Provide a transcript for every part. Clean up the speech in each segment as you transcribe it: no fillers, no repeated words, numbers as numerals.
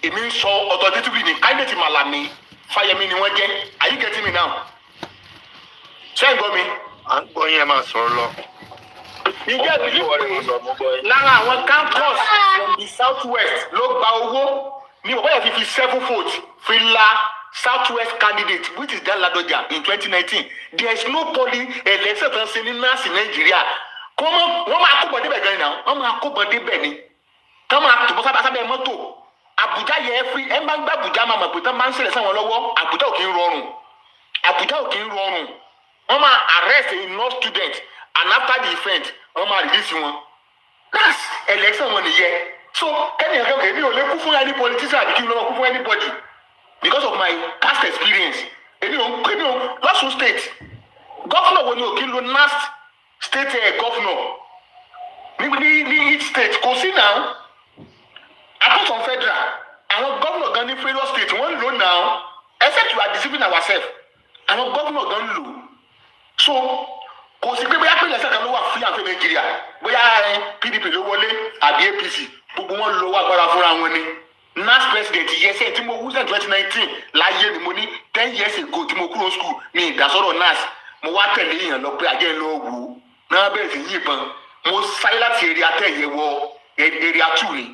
èmi ń sọ authoritatively ní candidate Malami Fáyẹmí ni wọ́n jẹ́. Are you getting me now? Ṣé ń gbọ́ mi? À ń gbọ́ yẹn máa sọ̀rọ̀ lọ. Ǹjẹ́ believe pé lára àwọn campus from the southwest ló gba owó ní ọ̀pọ̀ yẹn fi 7 votes fi la southwest candidate which is Dan Ladoja in 2019. There is no poly election tó ń ṣe ní nurse Nàìjíríà. Wọ́n máa kó bọ̀ débẹ̀ gan-an náà. Wọ́n máa kó bọ̀ débẹ̀ ni. Kán máa tò bọ́ sábẹ́ mọ́tò. Àbújá yẹ free ẹ máa ń gbá Àbújá máa mọ̀ pé tán máa ń ṣẹlẹ̀ sáwọn lọ́wọ́. Àbújá ò kí ń rọrùn. Àbújá ò kí ń rọrùn. Wọ́n máa arrest a non-student and after the event wọ́n máa release wọn. That's election wọn nìyẹn. So kẹ́nìyàn èmi ò lè kú fún any politician àbí kí n lọ́wọ́ kú fún anybody because of my past experience. Èmi ò lọ́sùn state governor wo ni ò kí ń lo last state governor ní each state kò sí náà. Apart from federal àwọn governor gan ní various state wọ́n ń lò náà except we are deceiving ourselves àwọn governor gan ń lò. So kò sí pé bóyá pé lẹ́sẹ̀ kan ló wà fún àfẹ́ Nàìjíríà bóyá PDP ló wọlé àbí APC gbogbo wọn lọ wá agbára fúnra wọn ni. NAS president yẹsẹ̀ tí mo wúsẹ̀ 2019 láyé ni mo ní 10 years ago tí mo kúrò school ní ìdásọ́rọ̀ NAS mo wá tẹ̀lé èèyàn lọ pé ajẹ́ lọ wò ó náà bẹ̀rẹ̀ sí yìnbọn mo sáré láti èrè atẹ́yẹ wọ èrè atú ni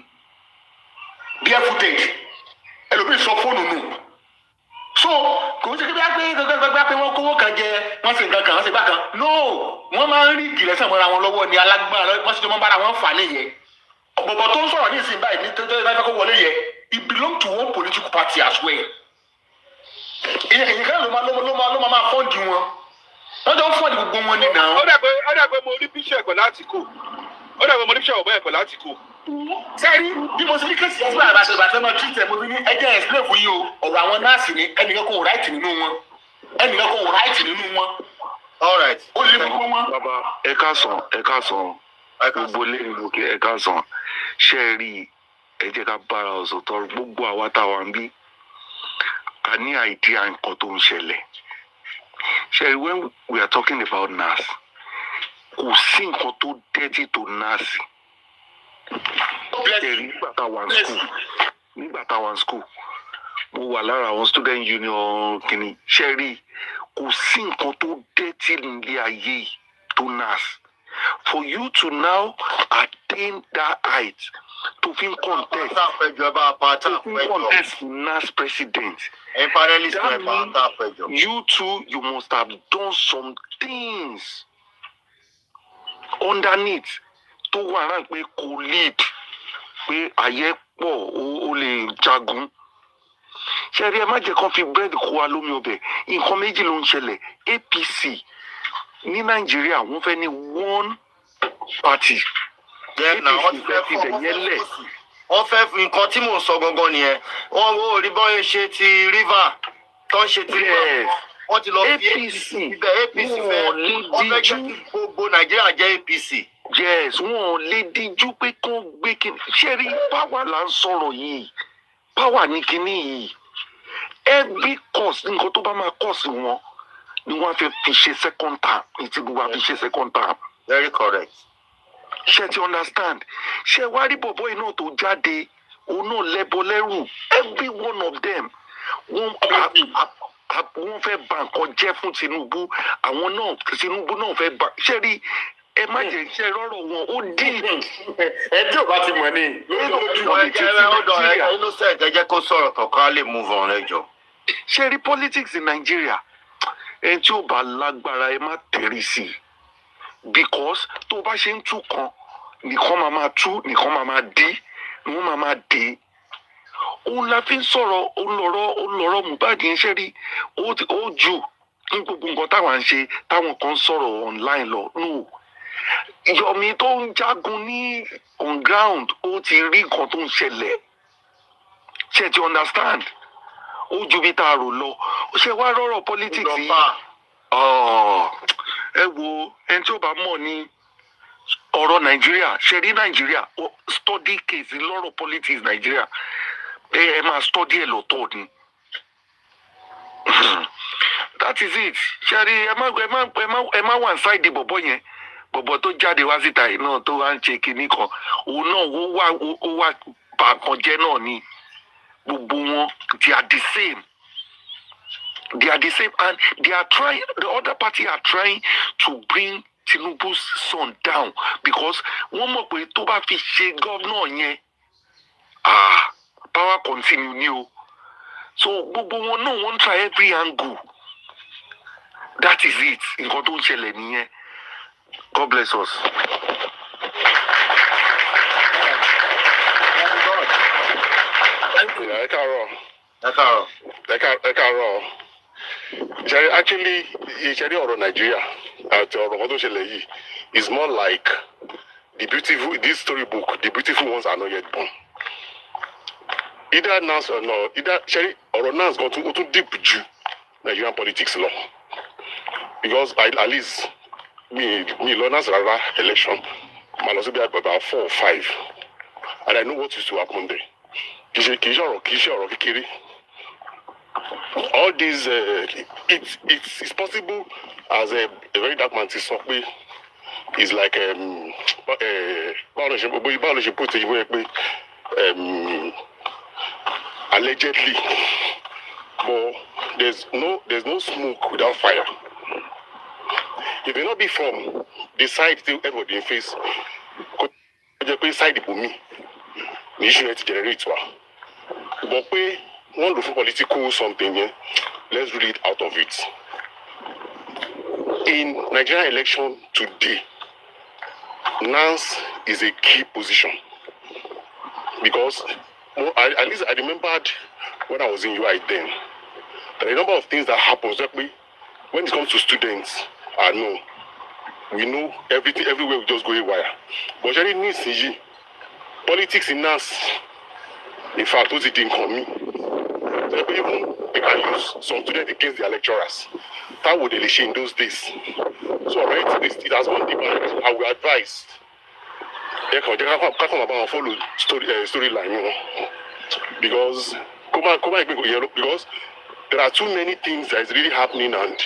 bare footage ẹlòmíì sọ fóònù nù. So kò sí kí gbàgbà pé wọ́n kówó kan jẹ wọ́n sì nǹkan kan wọ́n sì bá kan no wọ́n máa ń rí ìgìlẹ̀ sàn mọ́ra wọn lọ́wọ́ ní alágbára wọ́n sì jọ máa bára wọn fà nìyẹn. Ọ̀bọ̀bọ̀ tó ń sọ̀rọ̀ ní ìsìn báyìí ní tọ́jú ìdájọ́ kó wọlé yẹ it belong to one political party as well. Ìyẹn kan ló máa fọ́ǹdì wọn wọ́n jọ ń fọ́ǹdì gbogbo wọn ní náà. Ó dàgbé mo rí píṣẹ̀ ẹ̀kọ́ láti kó ọ̀bọ̀ ẹ̀kọ́ láti kó. Sẹ́rí bí mo ṣe ní kéèsì ẹ̀sìn àbàṣẹ náà tìtẹ̀ mo fi ní ẹjẹ́ explain fún yín o ọ̀rọ̀ àwọn nọ́ọ̀sì ni ẹnìkan kò ráìtì nínú wọn All right. Ó lè gbogbo wọn. Bàbá ẹ káàsán gbogbo lẹ́yìn lókè ẹ káàsán ṣe é rí ẹ jẹ́ ká bára ọ̀sọ̀ tọrọ gbogbo àwa táwa ń bí a ní àìdíà nǹkan tó ń ṣẹlẹ̀ ṣe é when we are talking about NAS kò sí nǹkan tó dẹ́tí tó NAS nígbà táwa school mo wà lára àwọn student union kìíní ṣe rí kò sí nǹkan tó dẹ́tí nílé ayé tó NAS for you to now attain that height to fin contest NAS president that means you too you must have done some things underneath tó wà náà pé kò lead pé ayé pọ̀ ó lè jagun ṣe rí ẹ má jẹ́ kán fi búrẹ́dì kó wa lómi ọbẹ̀ nǹkan méjì ló ń ṣẹlẹ̀ APC ní Nàìjíríà wọ́n fẹ́ ní one party APC fẹ́ fi bẹ̀ yẹn lẹ̀. Wọ́n fẹ́ fi nǹkan tí mò ń sọ gangan nìyẹn wọ́n wo rí bọ́ ṣe ti river tó ń ṣe ti river wọ́n ti lọ fi APC ibẹ̀ APC fẹ́ wọ́n fẹ́ jẹ́ kí gbogbo Nàìjíríà jẹ́ APC. Yes, wọn lè díjú pé kán gbé kíni ṣé rí power là ń sọ̀rọ̀ yìí power ní kíní yìí every course nǹkan tó bá máa course wọn ni wọ́n fẹ́ fi ṣe second term ní ti gbogbo àfi ṣe second term. Very correct. Ṣé ti understand ṣé wá rí bọ̀bọ̀ yìí náà tó jáde òun náà lẹ́bọ lẹ́rù every one of them wọ́n fẹ́ bà nǹkan jẹ́ fún Tinubu àwọn náà Tinubu náà fẹ́ bà ṣé rí ẹ má jẹ́ iṣẹ́ rọ́rọ̀ wọn ó dín ẹ tí ò bá ti mọ̀ ní innocent ẹ jẹ́ kó sọ̀rọ̀ kankan lè move on ẹjọ́. ṣé rí politics in Nigeria ẹ tí ò bá lágbára ẹ má tẹ̀rí sí i because tó bá ṣe ń tú kan nìkan máa tú nìkan máa dí ni wọ́n máa dé òun la fi ń sọ̀rọ̀ olùlọ́rọ̀ Mohbad yẹn ṣe rí ó jù ní gbogbo nǹkan táwọn ń ṣe táwọn kan sọ̀rọ̀ online lọ no Yomi tó ń jagun ní on ground ó ti rí nǹkan tó ń ṣẹlẹ̀ ṣe ti understand ó ju bí tá a rò lọ ó ṣe wá rọ́rọ̀ politics yìí ẹ wo ẹni tí ó bá mọ̀ ní ọ̀rọ̀ Nàìjíríà ṣe rí Nàìjíríà study case lọ́rọ̀ politics Nàìjíríà ẹ máa study ẹ lọ́tọ̀ ni that is it ṣe rí ẹ má wà ṣáìdì bọ̀bọ̀ yẹn bọ̀bọ̀ tó jáde wá síta yìí náà tó wá ń ṣe kinní kan òun náà ó wà bàkan jẹ́ náà ni they are the same. They are the same, and they are trying. The other party are trying to bring Tinubu's son down because one more way to ba fi ṣe governor yẹn. Power continue new. So gbogbo wọn náà wọ́n try every angle. That is it. Nǹkan tó ń ṣẹlẹ̀ nìyẹn. God bless us. Actually, ìṣẹ̀rí ọ̀rọ̀ Nigeria àti ọ̀rọ̀ kan tó ṣẹlẹ̀ yìí is more like this storybook, the beautiful ones are not yet born. Either Nance or no, ṣẹ̀rí ọ̀rọ̀ Nance gan tún deep ju Nigerian politics lọ. Because at least me lọ Nance rárá election, màá lọ sí bí about 4 or 5, and I know what used to happen there. Kì í ṣe ọ̀rọ̀ kékeré. All these, it's possible as a very dark man to say, it's like allegedly, but there's no smoke without fire. It may not be from the side still everybody face. Side the me, the issue to generate but one of the political something here, let's read it out of it. In Nigerian election today, Nance is a key position because at least I remembered when I was in UI then, there are a number of things that happen. When it comes to students, I know we know everything everywhere we just go haywire. But really needs politics in Nance. In fact, those it didn't come me. Even they can use some students against their lecturers. That would they in those days. So right, it has gone deeper. I will advise. They can about follow storyline, you know, because because there are too many things that is really happening, and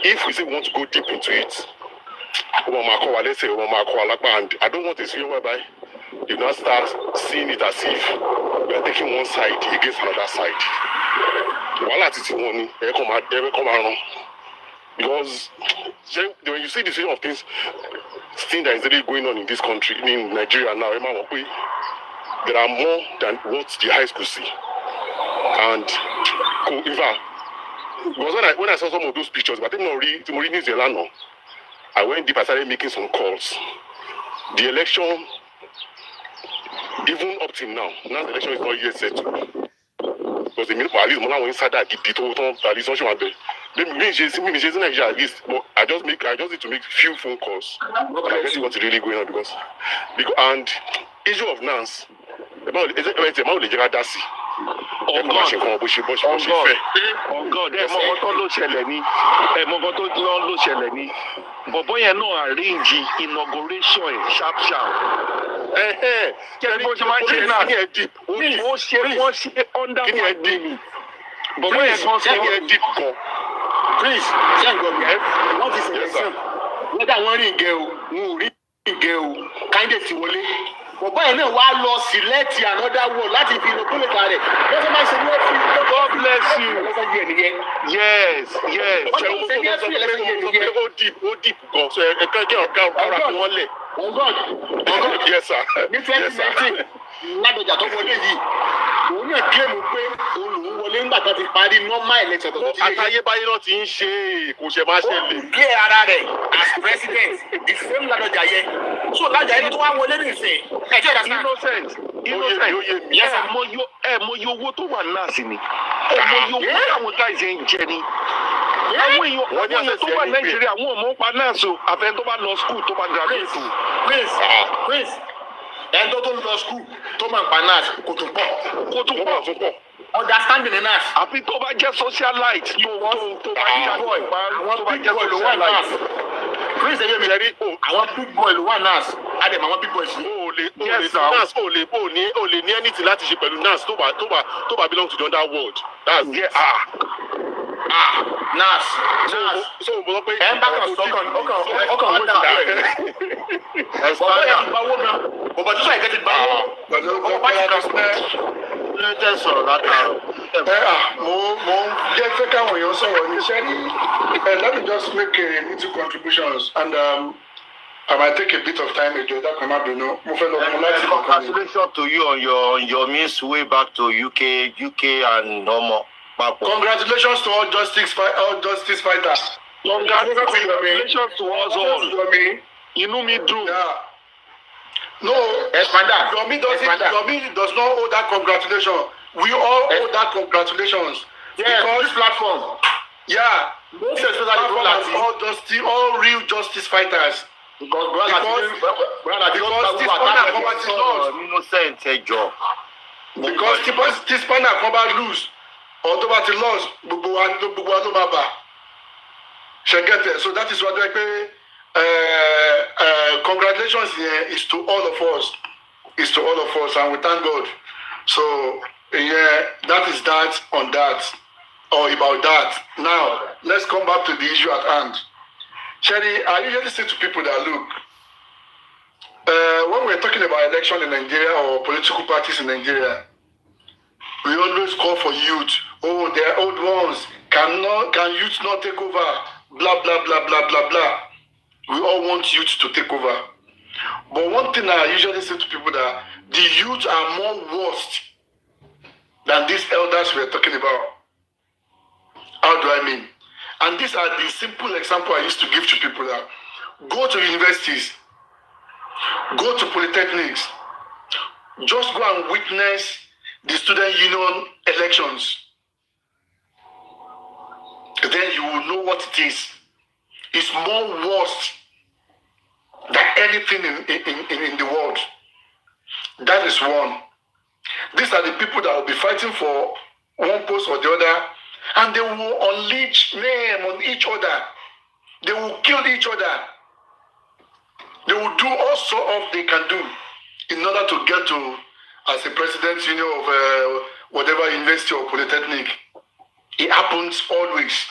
if we say we want to go deep into it, let's say, and I don't want to see whereby you now start seeing it as if we are taking one side against another side. Because when you see the same of things that is really going on in this country, in Nigeria now, there are more than what the eyes could see. And in fact, because when I saw some of those pictures, but I didn't I went deep, I started making some calls. The election, even up till now the election is not yet settled. Because the at least when inside that at least at least, but I just need to make few phone calls. I guess what's really going on because and issue of Nance about Oh God, bọ̀bọ́ yẹn náà arrange inauguration sharp. Kẹ́ni bó ṣe máa ń ṣe náà wọ́n ṣe under 1 minute. Bọ̀bọ́ yẹn kan sọ deep gan. Please, ṣé ẹ̀ ń gbọ́ mi? Wọ́n ti sìn ẹ̀sán. Wọ́n dà wọ́n rí ìgẹ̀ o, wọn ò rí ìgẹ̀ o, candidate wọlé. Bọ̀bọ́ yẹn náà wá lọ select another word láti fi inaugurate rẹ̀. Wọ́n fẹ́ máa ṣe ní ẹ̀fí. God bless you. Yes. Ó deep gan. So ẹ̀ka jẹ́ ọ̀gá fi wọ́n lẹ̀. On God. Yes, sir. Ní 2019, Ládọjà tó wọlé yìí, òun náà claim pé òun wọlé nígbà tó ti parí normal election tó ti yé. Àtayébáyé náà ti ń ṣe kò ṣe máa ṣẹlẹ̀. Clear ara rẹ̀ as president, the same Ládọjà yẹn. So Ládọjà yẹn tó wá wọlé nìsín. Innocent. Yes, mo yọ owó tó wà náà sí ni. Mo yọ owó táwọn guys ń jẹ ni. Àwọn èèyàn tó wà Nàìjíríà wọn ò mọ̀ pa náà so àfẹn tó bá lọ school tó bá graduate. Please. Ẹni tó lọ school tó máa pa náà kò tún pọ̀. Understanding in us. Àbí tó bá jẹ́ socialite tó bá jẹ́ àwọn big boy ló wà náà. Please ẹ̀yẹ́ mi lẹ́rí àwọn big boy ló wà náà. Adem àwọn big boy sí. O lè ní anything láti ṣe pẹ̀lú NAS tó bá belong to the underworld. That's NAS. So mo lọ pé ẹ̀ ń bá kan sọ́kàn ọkàn wọ́n dà. Bọ̀bọ̀ yẹn ti gba owó gan. Bọ̀bọ̀ tó sọ ìkẹ́ ti gba owó. Bọ̀bọ̀ bá ti kàn pẹ́. ló sọ̀rọ̀ látàrọ̀. Jẹ́ fẹ́ káwọn èèyàn sọ̀rọ̀ ní iṣẹ́ ní. Let me just make a little contributions and I might take a bit of time again. That come out, you know. Congratulations to you on your means way back to UK and normal. Congratulations to all justice fighters. Congratulations to us all. Inú mi dùn. Yeah. No, Yomi does not owe that congratulation. We all owe that congratulations. Yeah, because this platform. Yeah. All real justice fighters. Because this man can lose, or to lose, so that is what I pay. Congratulations is to all of us. It's to all of us, and we thank God. So yeah, that is that on that, or about that. Now let's come back to the issue at hand. Sherry, I usually say to people that look, when we're talking about election in Nigeria or political parties in Nigeria, we always call for youth. Oh, they're old ones. Can youth not take over? Blah blah blah blah blah blah. We all want youth to take over. But one thing I usually say to people that the youth are more worst than these elders we're talking about. How do I mean? And these are the simple example I used to give to people that go to universities, go to polytechnics, just go and witness the student union elections. Then you will know what it is. It's more worse than anything in the world. That is one. These are the people that will be fighting for one post or the other, and they will unleash name on each other. They will kill each other. They will do all sort of they can do in order to get to as a president, of whatever university or polytechnic. It happens always.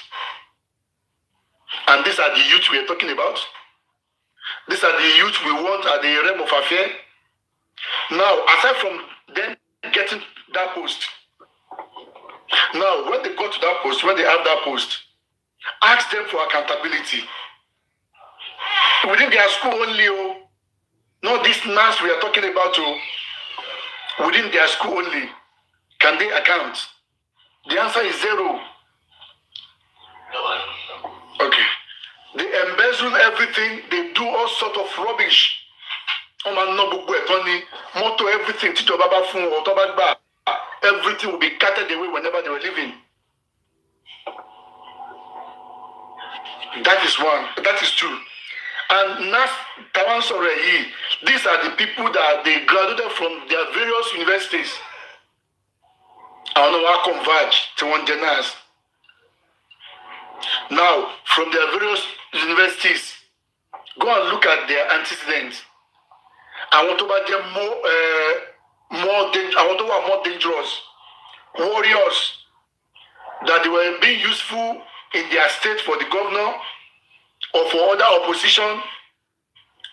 And these are the youth we are talking about. These are the youth we want at the realm of affair. Now, aside from them getting that post, now when they go to that post, when they have that post, ask them for accountability. Within their school only, not this nurse we are talking about, within their school only, can they account? The answer is zero. Okay. They embezzle everything. They do all sort of rubbish. Motto everything. Everything will be carted away whenever they were leaving. That is one. That is two. And Nas Tawansore, these are the people that they graduated from their various universities. I don't know how converge to one Jenas. Now, from their various universities, go and look at their antecedents. I want to make them more dangerous warriors, that they were being useful in their state for the governor or for other opposition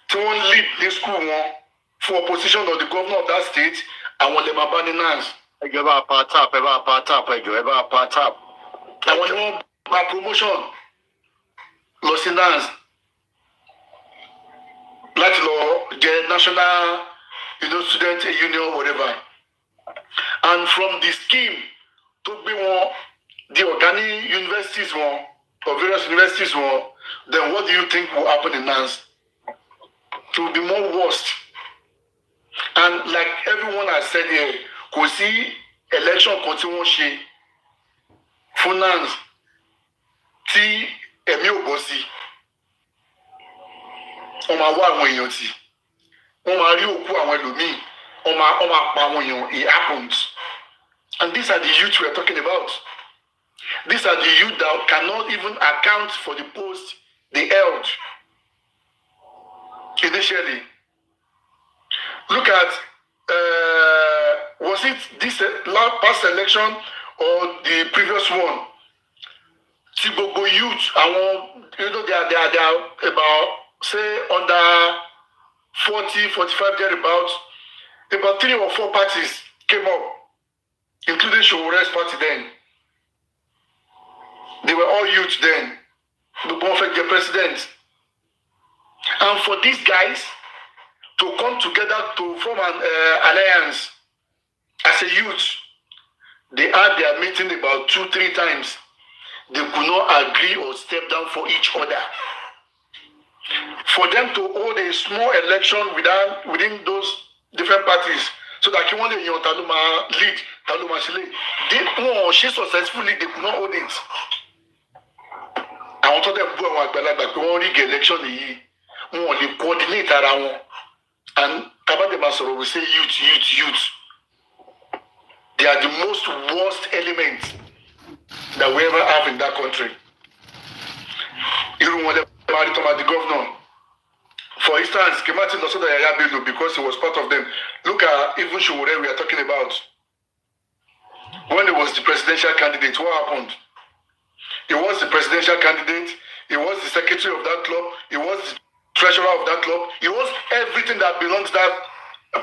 to lead the school for opposition of the governor of that state. I want them abandoning us. I want by promotion, Losinans, Lati law, the national, student union, whatever. And from the scheme to be one, the organic universities one, or various universities one, then what do you think will happen in NANS? It will be more worse. And like everyone has said here, could see election continue for NANS. Tí ẹ̀mí ò bọ́ sí, wọ́n máa wá àwọn èèyàn tì, wọ́n máa rí òkú àwọn ẹlòmíì, wọ́n máa pa àwọn èèyàn. It happens. And these are the youth we are talking about. These are the youth that cannot even account for the post they held initially. Look at, was it this past election or the previous one? Tibogo youth, they are about, say, under 40, 45 thereabouts. About 3 or 4 parties came up including Showore's party then. They were all youth then. The perfect president. And for these guys to come together to form an alliance as a youth, they had their meeting about 2-3 times. They could not agree or step down for each other. For them to hold a small election within those different parties, so that one day Taluma lead, Taluma Shile, she successfully, they could not hold it. I want them to go and rig election, they coordinate around. And Kabade Masoro will say youth. They are the most worst elements that we ever have in that country. Even when they married the governor. For instance, Kemati Losoda Yaya Bello, because he was part of them. Look at even Showore we are talking about. When he was the presidential candidate, what happened? He was the presidential candidate, he was the secretary of that club, he was the treasurer of that club, he was everything that belongs to that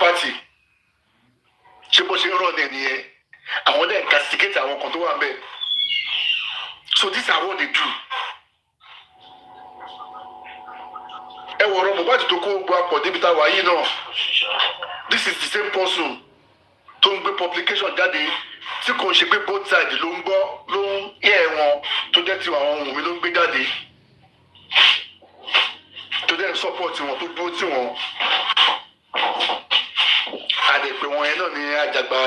party. I want to castigate our control. So these are what they do. This is the same person. To publication daddy. Tí kò ṣe pé both sides ló ń gbọ́ ló ń yẹ̀ wọn tó jẹ́ ti àwọn ohun mi ló ń gbé jáde tó jẹ́ support wọn tó dúró tí wọn àdẹ̀pẹ̀ wọn yẹn náà ní àjàgbá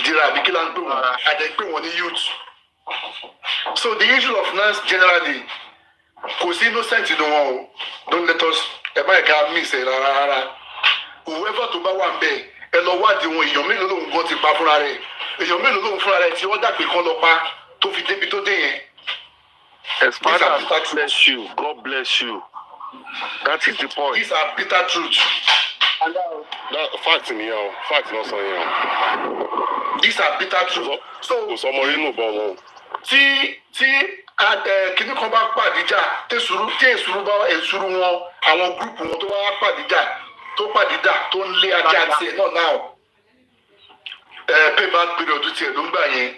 dira àbí kí là ń pè wọn àdẹ̀pẹ̀ wọn ní youth. So the issue of finance generally kò sí innocent inú wọn o, don't let us ẹ má ẹ̀ka miss ẹ̀ rárá. Whoever tó bá wà ń bẹ̀ ẹ lọ wádìí wọn èèyàn mélòó lòun gan ti pa fúnra rẹ̀. Èèyàn mélòó lòun fúnra rẹ̀ tí wọ́n dàgbé kan lọ pa tó fi débi tó dé yẹn. Father, God bless you. God bless you. That is the point. These are bitter truths. That fact in here, fact not so here. These are bitter truths. So somebody know about one. Tí kìnnì kan bá pàdíjà tí èsùrú bá èsùrú wọn àwọn gúrùpù wọn tó bá pàdíjà tó ń lé ajá tiẹ̀ náà náà. Payback period ti ẹ̀ ló ń gbà yẹn.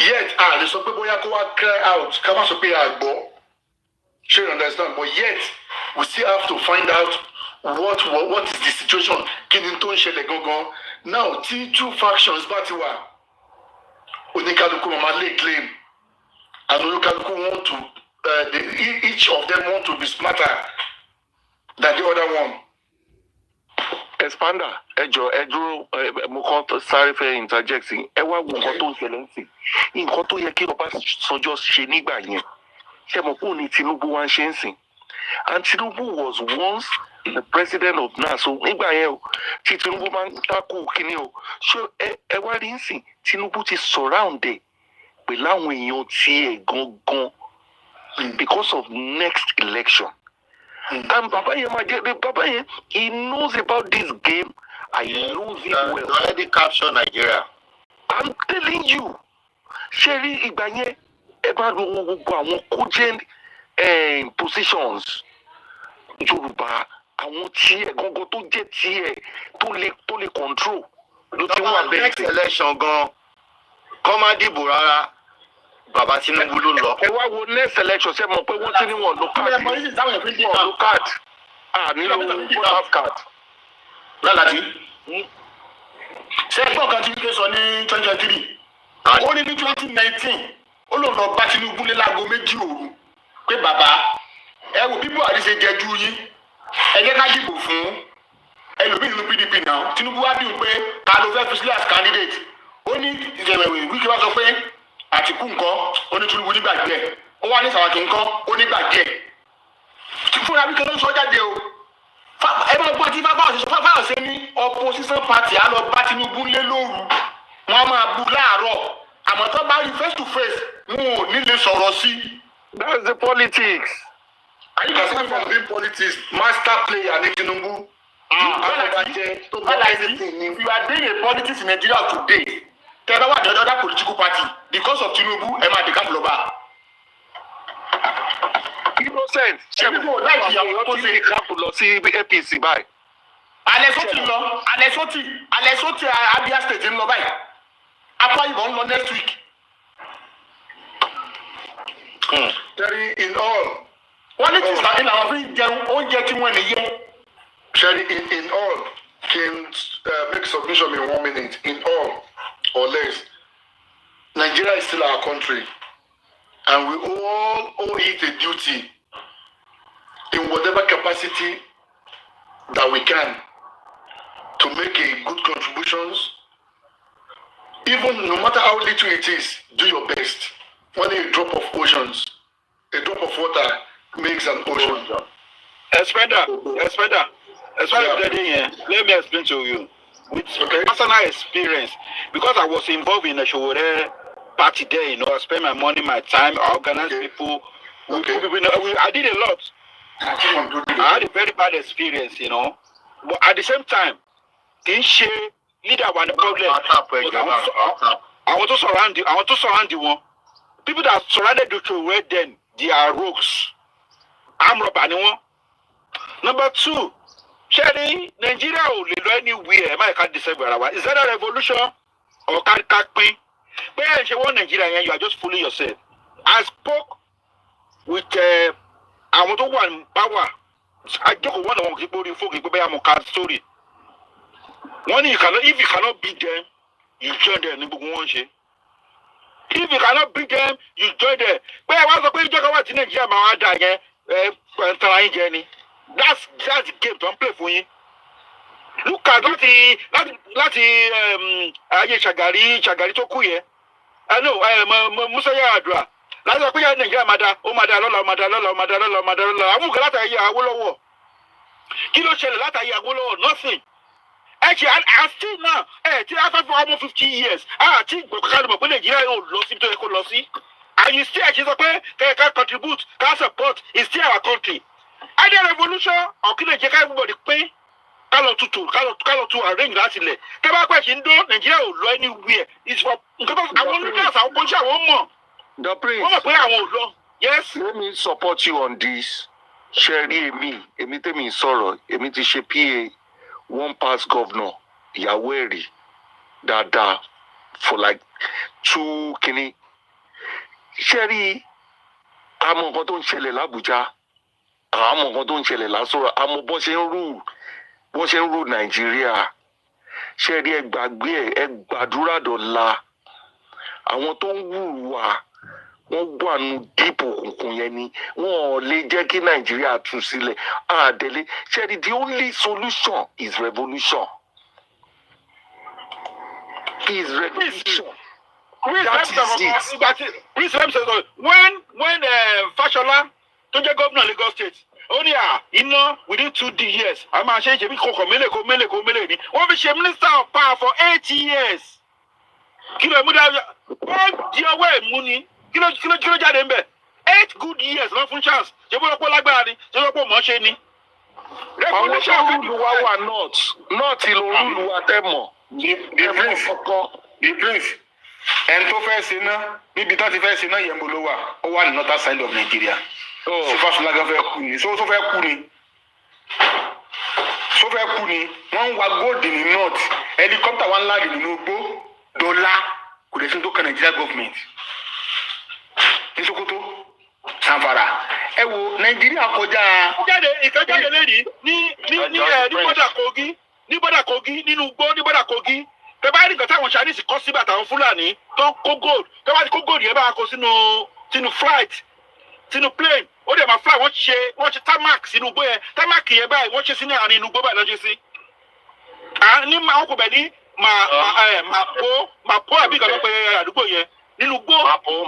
Yet a lè sọ pé bóyá kó wá clear out ká má sọ pé a gbọ́. Ṣé you understand? But yet we still have to find out what is the situation. Kí ni tó ń ṣẹlẹ̀ gangan? Now tí two factions bá ti wà oníkálukú máa lay claim and oníkálukú want to each of them want to be smarter than the other one. Expander, ẹ dúró mo kàn tó sáré fẹ́ interject ẹ wá wo nǹkan tó ń ṣẹlẹ̀ ń sìn nǹkan tó yẹ kí Ọbásanjọ́ ṣe nígbà yẹn ṣe mọ̀ pé òní Tinubu wá ń ṣe ń sìn and Tinubu was once the president of NASO nígbà yẹn o tí Tinubu máa ń takò kíní o ṣé ẹ wá rí ń sìn Tinubu ti surround ẹ pẹ̀lú àwọn èèyàn tiẹ̀ gangan because of next election. And Fabayi, he knows about this game. I knows it well. He already captured Nigeria. I'm telling you. Sherry Igbanye, cogent positions. Yoruba, àwọn tí ẹ gangan tó jẹ́ tí ẹ tó lè control. Next election gan, kọ́ má dìbò rárá. Bàbá Tinubu ló lọ. Ẹ wá wo next election ṣe mọ̀ pé wọ́n ti ní wọn lo card. Wọn lo card. Nílò voter card. Lálàtí. Ṣé ẹgbọ́n kan tí wípé sọ ní 2023? Ó ní 2019. Ó lòun lọ bá Tinubu ní láago 2 òru. Pé bàbá ẹ wo bí Buhari ṣe jẹ ju yín. Ẹ jẹ́ ká dìbò fún ẹlòmíì nínú PDP náà. Tinubu wá bí pé ta ló fẹ́ fi sílẹ̀ as candidate. Ó ní ìjẹ̀wẹ̀wẹ̀ Wike wá sọ pé Àtìkú nǹkan onítúrúwú nígbàgbé ẹ̀ ó wá ní Sàràkí nǹkan onígbàgbé ẹ̀ fúnra Wike ló ń sọ jáde o ẹ máa gbọ́ tí Fábáyọ̀ ṣe ní opposition party á lọ bá Tinubu lé lóru wọn á máa bu láàárọ̀ àmọ́ tó bá rí face to face wọn ò ní lè sọ̀rọ̀ sí. That's the politics. And you can see from being politics master player ní Tinubu. If you are doing a politics in Nigeria today. Tell me what the other political party because of Tinubu ẹ máa dìkan lọ́ba. Innocent. Ṣé mo láì fi àwọn tó ṣe ìkápò lọ sí APC báyìí? Alẹ́sọ́tì Abia State ń lọ báyìí. After you won't next week. Sherry, in all. What it is that in our region, all getting one a year. Sherry, in all, can make submission in 1 minute. In all, or less. Nigeria is still our country. And we all owe it a duty in whatever capacity that we can to make a good contributions. Even no matter how little it is, do your best. Only a drop of oceans, a drop of water makes an ocean. Espenda, let me explain to you with personal experience, because I was involved in a show party there, you know, I spend my money, my time, I organize people. I did a lot. I had a very bad experience, you know. But at the same time, didn't share leader one the problem. I want to surround the one. People that surrounded the show were then they are rogues. I'm rob anyone. Number two, sharing Nigeria will go anywhere. Am I can't decide where I was. Is that a revolution or can't me? But if you want Nigeria, you are just fooling yourself. I spoke with I want to one power. I don't want to people to focus on my story. One you cannot, if you cannot beat them, you join them. If you cannot beat them, you join them. But I was going to talk about Nigeria, my again. That's the game to play for you. Look at Lati Chagari Tokuye. I know Musa Yadra. That's a queer Nigeria, Mada, Madalola. I won't get a Yawolo. Kilo Shell, Lata Yawolo, nothing. Actually, I still now, after almost 50 years, I think Nigeria lost him to the Colossi. And you still, can contribute, can support, it's still our country. Either revolution or kill everybody pay. Call to arrange that in there. Nigeria will go anywhere. It's for I want to dance, I want one more. The prince. Yes. Let me support you on this. Sherry Emi temi sọ̀rọ̀, Emi ti ṣe PA one past governor Yaweri Dada for like 2 kini. Sherry, àmọ́ nǹkan tó ń ṣẹlẹ̀ l'Abuja. Àmọ́ nǹkan tó ń ṣẹlẹ̀ l'Asoro. Àmọ́ bó ṣe ń rú Nàìjíríà. Sherry ẹ gbàgbé ẹ gbàdúrà dọ̀la. Àwọn tó ń wùwà wọ́n wà nù dípò òkùnkùn yẹn ni wọ́n lè jẹ́ kí Nàìjíríà tú sílẹ̀ àdélé. Sherry, the only solution is revolution. That is it. When Fashola to the governor of Lagos State, only within 2 years, I'm a change every coco mele. What is the minister of power for 8 years? Kilo dear way money. Kilo jadembe. 8 good years, no fun chance. Je bo lopo lagbara ni, je lopo mo se ni. Revolution wà not ìlòrú wa tẹ́mọ̀. The prince. And to first sinner, maybe 31st sinner, Yambolowa, or one northern side of Nigeria. So far, so very cool. So very cool. One was gold in the north, helicopter one lag in the Nubo, dollar, could have seen to Nigeria government. In Sokoto, Sanfara. Ewo, Nigeria koja. Ìkọjá lady ní bọ́dà Kogi nínú gbó ní bọ́dà Kogi. Tẹ́ bá rí nǹkan táwọn Chinese kọ́ síbẹ̀ àtàwọn Fúlàní tó ń kó gold. Tẹ́ bá ti kó gold yẹn bá kó sínú flight, sínú plane. Ó dẹ̀ máa fly wọ́n ṣe tarmac sínú gbó yẹn. Tarmac yẹn báyìí wọ́n ṣe sínú àárín inú gbó báyìí lọ́jọ́ sí. Ní àwọn kò bẹ̀ ní máa pọ́ àbí ìgbà pé àdúgbò yẹn nínú gbó. Máa pọ̀.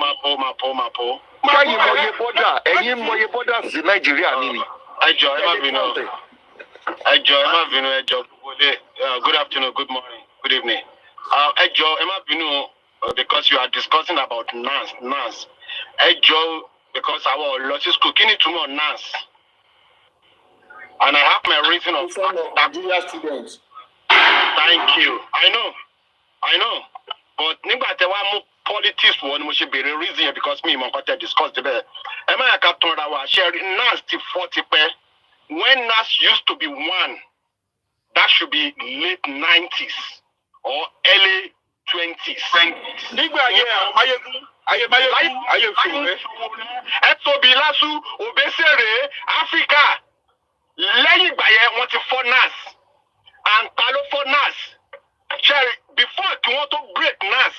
Ẹ̀yin mọye bọ́dà sí Nàìjíríà nìyí. Ẹjọ́ ẹ má bínú. Good afternoon, good morning, good evening. Ẹjọ́ ẹ má bínú because you are discussing about NANS. Ẹjọ́ because our lọ sí school, kí ni túmọ̀ NANS? And I have my reason of Nigeria students. Thank you. I know. But nígbà tẹ́ wá mú politics wọ́n ni mo ṣe béèrè reason yẹn because me ìmọ̀ nǹkan tẹ́ discuss débẹ̀. Ẹ má yà ká tún ra wa ṣe NANS ti 40 pẹ́. When NAS used to be 1, that should be late 90s or early 20s. Nígbà ayé Mayegun, ayé Ṣòwòrẹ́. Ẹ̀tọ́bi lásù, Òbésèré, Áfíríkà. Lẹ́yìn ìgbà yẹn, wọ́n ti fọ́ NAS. And ta ló fọ́ NAS? Ṣé before kí wọ́n tó break NAS,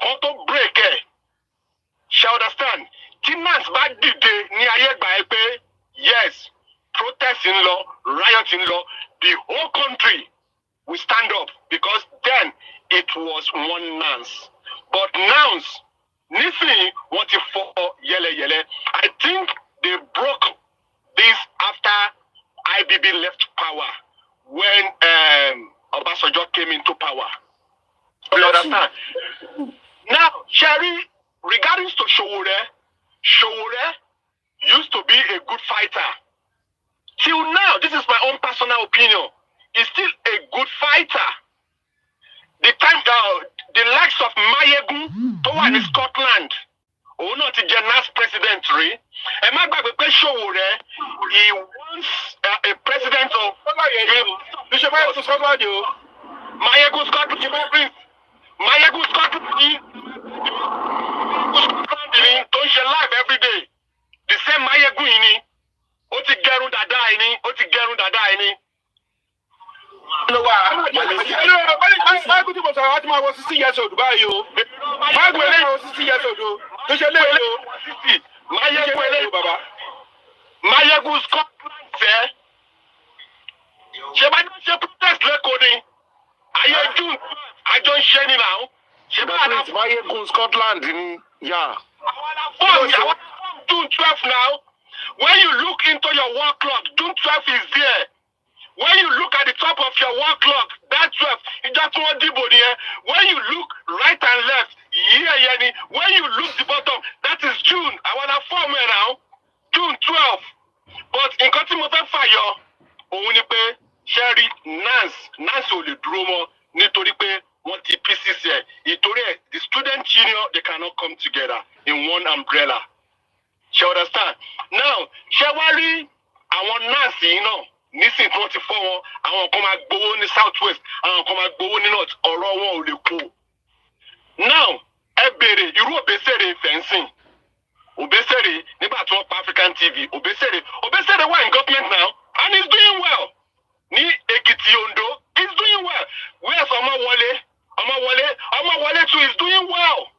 wọ́n tó break ẹ̀. Ṣé understand? Tí NAS bá dìde ní ayé ìgbà yẹn pé yes, protest ń lọ, riot ń lọ, the whole country will stand up because then it was one NAS. But now, nísìnyí wọ́n ti fọ́ yẹ́lẹyẹ̀lẹ. I think they broke this after IBB left power when Obasanjo came into power. You understand? Now, Sherry, regarding to Ṣòwòrẹ́ used to be a good fighter. Till now, this is my own personal opinion, he's still a good fighter. The time the likes of Mayegun tó wà ní Scotland, òun náà ti jẹ NAS president rí. Ẹ má gbàgbé pé Ṣòwòrẹ́, he wants a president of Bishop Mayegun Scotland o. Mayegun Scotland. Mayegun Scotland ni tó ń ṣe live every day. The same Mayegun yìí ni. Ó ti gẹrun dàda yìí ni. Mayegun tí mo sọ̀rọ̀ wá ti máa wọ 60 years old báyìí o. Mayegun eléyìí wọ 60 years old o. Tó ṣe léyìí o. Mayegun eléyìí bàbá. Mayegun Scotland fẹ́. Ṣé bá ṣe protest lẹ́kọ̀ọ́ ni? Ayé June àjọ ń ṣe ni náà. Ṣé bá àná Mayegun Scotland ni yà. Àwọn June 12 now. When you look into your wall clock, June 12 is there. When you look at the top of your wall clock, that 12, it's just one dìbò nìyẹn. When you look right and left, yeah, ni. When you look the bottom, that is June. I want to form it now. June 12. But nǹkan tí mo fẹ́ fàyọ, òun ni pé Sherry NAS ò lè dúró mọ́ nítorí pé wọ́n ti PCC ẹ̀. Ìtorí ẹ̀, the student union, they cannot come together in one umbrella. Ṣé understand? Now, ṣé wá rí àwọn NAS yìí náà? Nísìnyí tí wọ́n ti fọ́ wọn, àwọn kan máa gbowó ní South West, àwọn kan máa gbowó ní North, ọ̀rọ̀ wọn ò lè kú. Now, ẹ bèrè irú Òbésèré fẹ́ǹsìn. Òbésèré nígbà tí wọ́n pa African TV, Òbésèré wà in government now and he's doing well. Ní Èkìtì Ondo, he's doing well. Where's Ọmọwọlé too is doing well.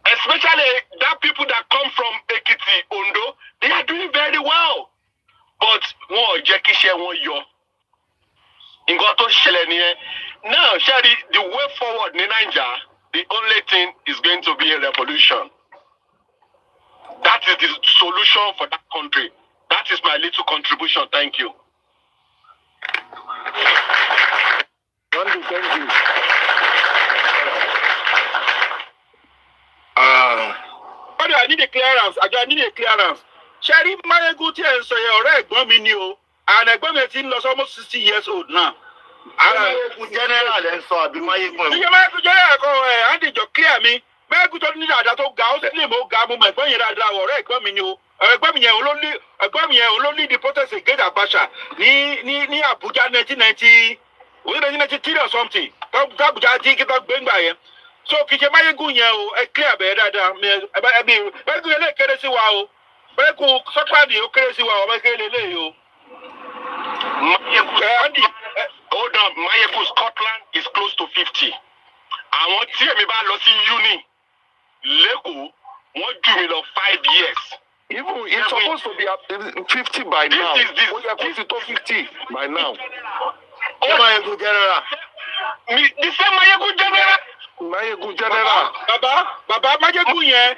Especially that people that come from Ekiti, Ondo, they are doing very well. But wọn ò jẹ́ kí iṣẹ́ wọn yọ. Nǹkan tó ṣẹlẹ̀ nìyẹn. Now, Sherry, the way forward ní Naija, the only thing is going to be a revolution. That is the solution for that country. That is my little contribution. Thank you. Thank you. I need a clearance. Sherry Mayegun tí ẹ ń sọ yẹn ọ̀rẹ́ ẹ̀gbọ́n mi ni o. And ẹ̀gbọ́n mi ti ń lọ sí almost 60 years old now. Mayegun general ẹ̀ ń sọ àbí Mayegun ẹ̀. Ìyẹn Mayegun general kan Andijọ clear mi. Mayegun tó ní dáadáa tó ga ó sì lè mọ ga mo mọ ẹ̀gbọ́n yẹn dáadáa ọ̀rẹ́ ẹ̀gbọ́n mi ni o. Ẹ̀gbọ́n mi yẹn olóní the protest against Abacha ní Abuja 1993 or something. Abuja ti kí tó gbẹ́ngbà yẹn. So kì í ṣe Mayegun yẹn o ẹ clear bẹ́ẹ̀ dáadáa Mayegun yẹn lè kéré sí wa o Mayegun sọ́pàdé ó kéré sí wa ọmọ ìkéré lélẹ́yìí o. Hold on, Mayegun Scotland is close to 50. Àwọn tí èmi bá lọ sí uni lẹ́kọ̀ọ́ wọ́n jù mí lọ 5 years. Even it's supposed to be 50 by now. Oh, yeah, close to 50 by now. Oh, Mayegun general. The same Mayegun general. Mayegun general. Baba Mayegun yẹn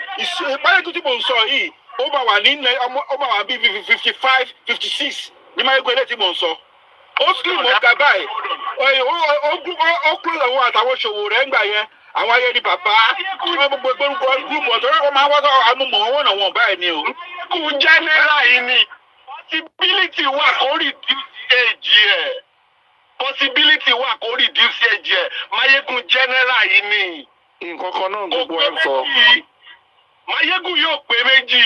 Mayegun tí mo ń sọ yìí ó máa wà ní bí 55, 56 ní Mayegun eléyìí tí mo ń sọ. Ó slim ó ga báyìí. Ó kúrò àwọn àtàwọn Ṣòwòrẹ́ ń gbà yẹn. Àwọn ayé ni bàbá gbogbo gúrùpù ọ̀tọ̀ wọn máa wá sọ àmúmọ̀ wọn náà wọn báyìí ni o. Mayegun general yìí ni possibility wà kó reduce age ẹ̀. Possibility wà kó reduce age ẹ̀. Mayegun general yìí ni. Nǹkan kan náà gbogbo ẹ̀ ń sọ. Mayegun yóò pé méjì.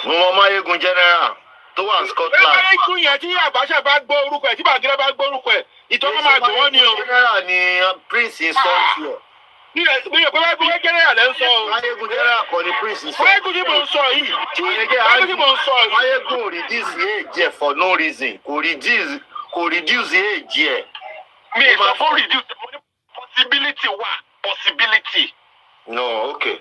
Mo mọ Mayegun general. tó wà Scotland. Máyégún yẹn tí Abacha bá gbọ́ orúkọ ẹ̀ tí Babangida bá gbọ́ orúkọ ẹ̀ ìtọ́kọ́ máa gbọ́ wọ́n ni o. General ni Prince ń sọ tiẹ̀. Mi ò pé wáyé general lẹ́ ń sọ o. Máyégún general kọ́ ni Prince ń sọ. Máyégún tí mo ń sọ yìí. Máyégún tí mo ń sọ yìí. Máyégún reduce age ẹ̀ for no reason. Kò reduce age ẹ̀. Mi ì sọ fún reduce possibility wà possibility. No, okay.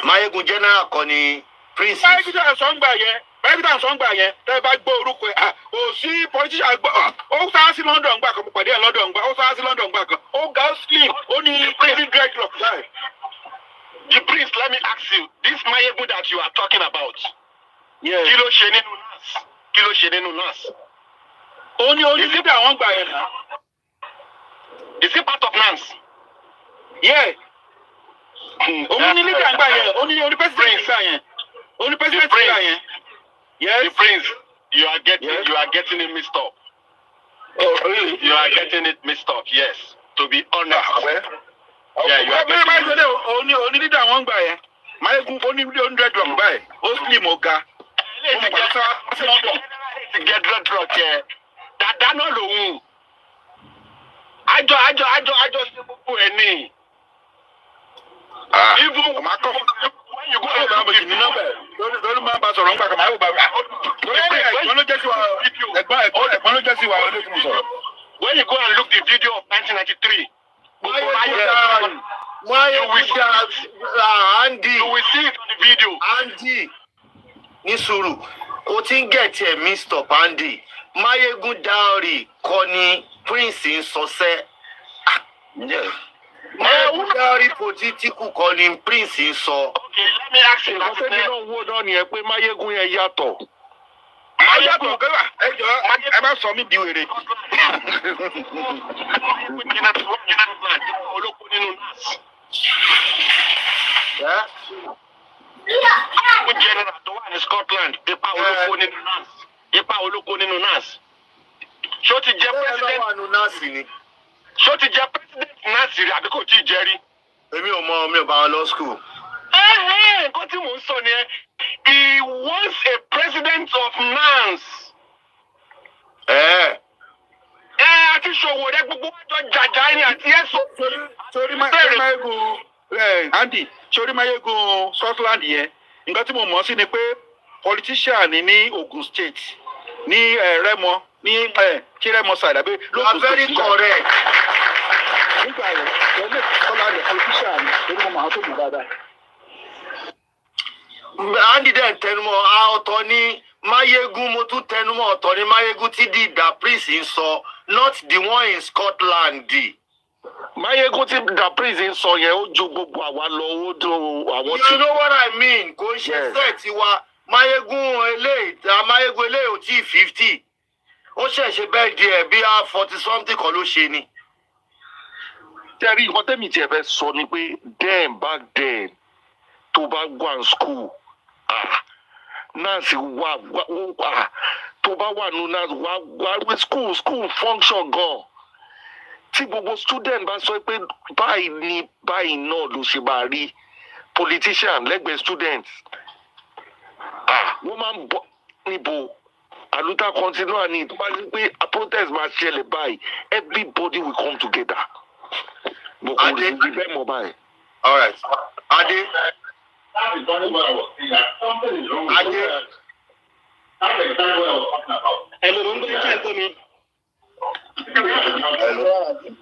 Máyégún general kọ́ ni Prince. Máyégún tí a sọ ń gbà yẹn tẹ́ bá gbọ́ orúkọ ẹ̀ kò sí politician gbọ́ ó sá sí London gbà kan mo pàdé ẹ̀ London gbà ó sá sí London gbà kan ó ga slim ó ní dreadlock láì. The Prince, let me ask you, this Máyégún that you are talking about. Yes. Kí ló ṣe nínú NANS? Ó ní leader àwọn gbà yẹn náà. Is it part of NANS? Yeah. Ó ní leader gbà yẹn ó ní president gbà yẹn. Only president Yes. The Prince, you are getting it mixed up. Oh, really? You are getting it mixed up, yes. To be honest. Yeah, you are getting it. Only leader one guy. Máyégún only 100 guy. O slim oga. To get dreadlock, yeah. That no lo. Ajo ṣe gbogbo ẹ̀ ni. Even when you go out Don't remember sọ̀rọ̀ nípa kàmáyé òbá rẹ̀. Ẹ̀gbọ́n ló jẹ́ sí wa. Ẹ̀gbọ́n ló jẹ́ sí wa. When you go and look the video of 1993, Andy. You will see it on the video. Andy. Ní sùúrù. O ti ń get ẹ̀ mixed up, Andy. Máyégún Dowry kọ́ ni Prince ń sọsẹ́. Máyégún Dowry political kọ́ ni Prince ń sọ. Okay, let me ask you. Ọ̀sẹ̀ nínú owó náà ni ẹ pé Máyégún yẹn yàtọ̀. Máyégún kẹ́wà ẹ bá sọ mí di wèrè. Olóko nínú NANS. General tó wà ní Scotland, ipa olóko nínú NANS. Ṣó ti jẹ́ president? Ṣó ti jẹ́ president NANS rí àbí kò tí ì jẹ́ rí? Èmi ò mọ mi ò bá wọn lọ school. Nǹkan tí mò ń sọ ni ẹ, he was a president of NANS. Àti ṣòwò rẹ gbogbo wájọ jàjà ẹni àti ẹ̀sùn. Sori Máyégún Andy sori Máyégún Scotland yẹn nǹkan tí mo mọ̀ sí ni pé politician ní Ogun State ní Rẹ́mọ ní Rẹ́mọ side àbí local state. Very correct. Nígbà yẹn ẹlẹ́ Scotland yẹn politician ní orí mọ̀ àwọn tó mọ̀ dáadáa. Andy dẹ̀ tẹnumọ́ ọ̀tọ̀ ní Máyégún mo tún tẹnumọ́ ọ̀tọ̀ ní Máyégún tí the Prince ń sọ not the one in Scotland. Máyégún tí the Prince ń sọ yẹn ó ju gbogbo àwa lọ ó ju àwọn tí. You know what I mean? Kò ṣe sẹ́ẹ̀tì wa Máyégún eléyìí ò tí 50. Ó ṣẹ̀ṣẹ̀ bẹ́ẹ̀ di ẹ̀ bí 40 something kan ló ṣe ni. Tẹ́rí nǹkan tẹ́mi tiẹ̀ fẹ́ sọ ni pé back then tó bá wà ní school NANS wà tó bá wà ní NANS wà school function gan. Tí gbogbo student bá sọ pé báyìí náà ló ṣe máa rí politician lẹ́gbẹ̀ẹ́ student wọ́n máa ń bọ́ níbo àlùtà continua ní tó bá ní pé protest máa ṣẹlẹ̀ báyìí everybody will come together. Ade bẹ́ẹ̀ mọ̀ báyìí. All right. Ade.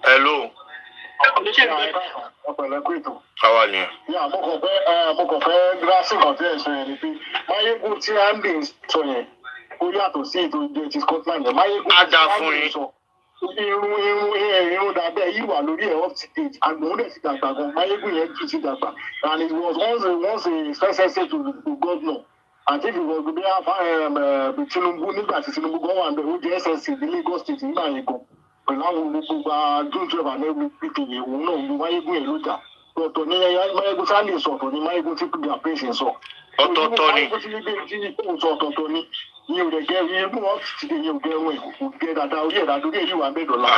Hello. How are you? Mo kàn fẹ́ gíláàsì kan tí ẹ̀ sọ yẹn ni pé Máyégún tí Andy ń sọ yẹn ó yàtọ̀ sí ètò ìjọ ti Scotland yẹn. Máyégún tí Andy ń sọ irun dàbẹ́ yìí wà lórí ẹ̀ up to date àgbọ̀n dẹ̀ ti dàgbà gan. Máyégún yẹn tún ti dàgbà and it was once a first essay to governor and if it was to be Tinubu nígbà tí Tinubu gan wà ń bẹ̀ ó jẹ́ SSC ní Lagos State nígbà yẹn gan pẹ̀lú àwọn gbogbo June 12 and everything yẹn òun náà ní Máyégún yẹn ló jà ọ̀tọ̀ ní Máyégún Sunday sọ̀tọ̀ ní Máyégún tí the prince ń sọ. Ọ̀tọ̀ọ̀tọ̀ ni. Ọ̀tọ̀ọ̀tọ̀ ni ní o rẹ̀ gẹ́ irú wọn ti dé yẹn ògẹ́ wọn kò gẹ́ dáadáa orí ẹ̀dá lórí èyí wà mẹ́dọ̀lá.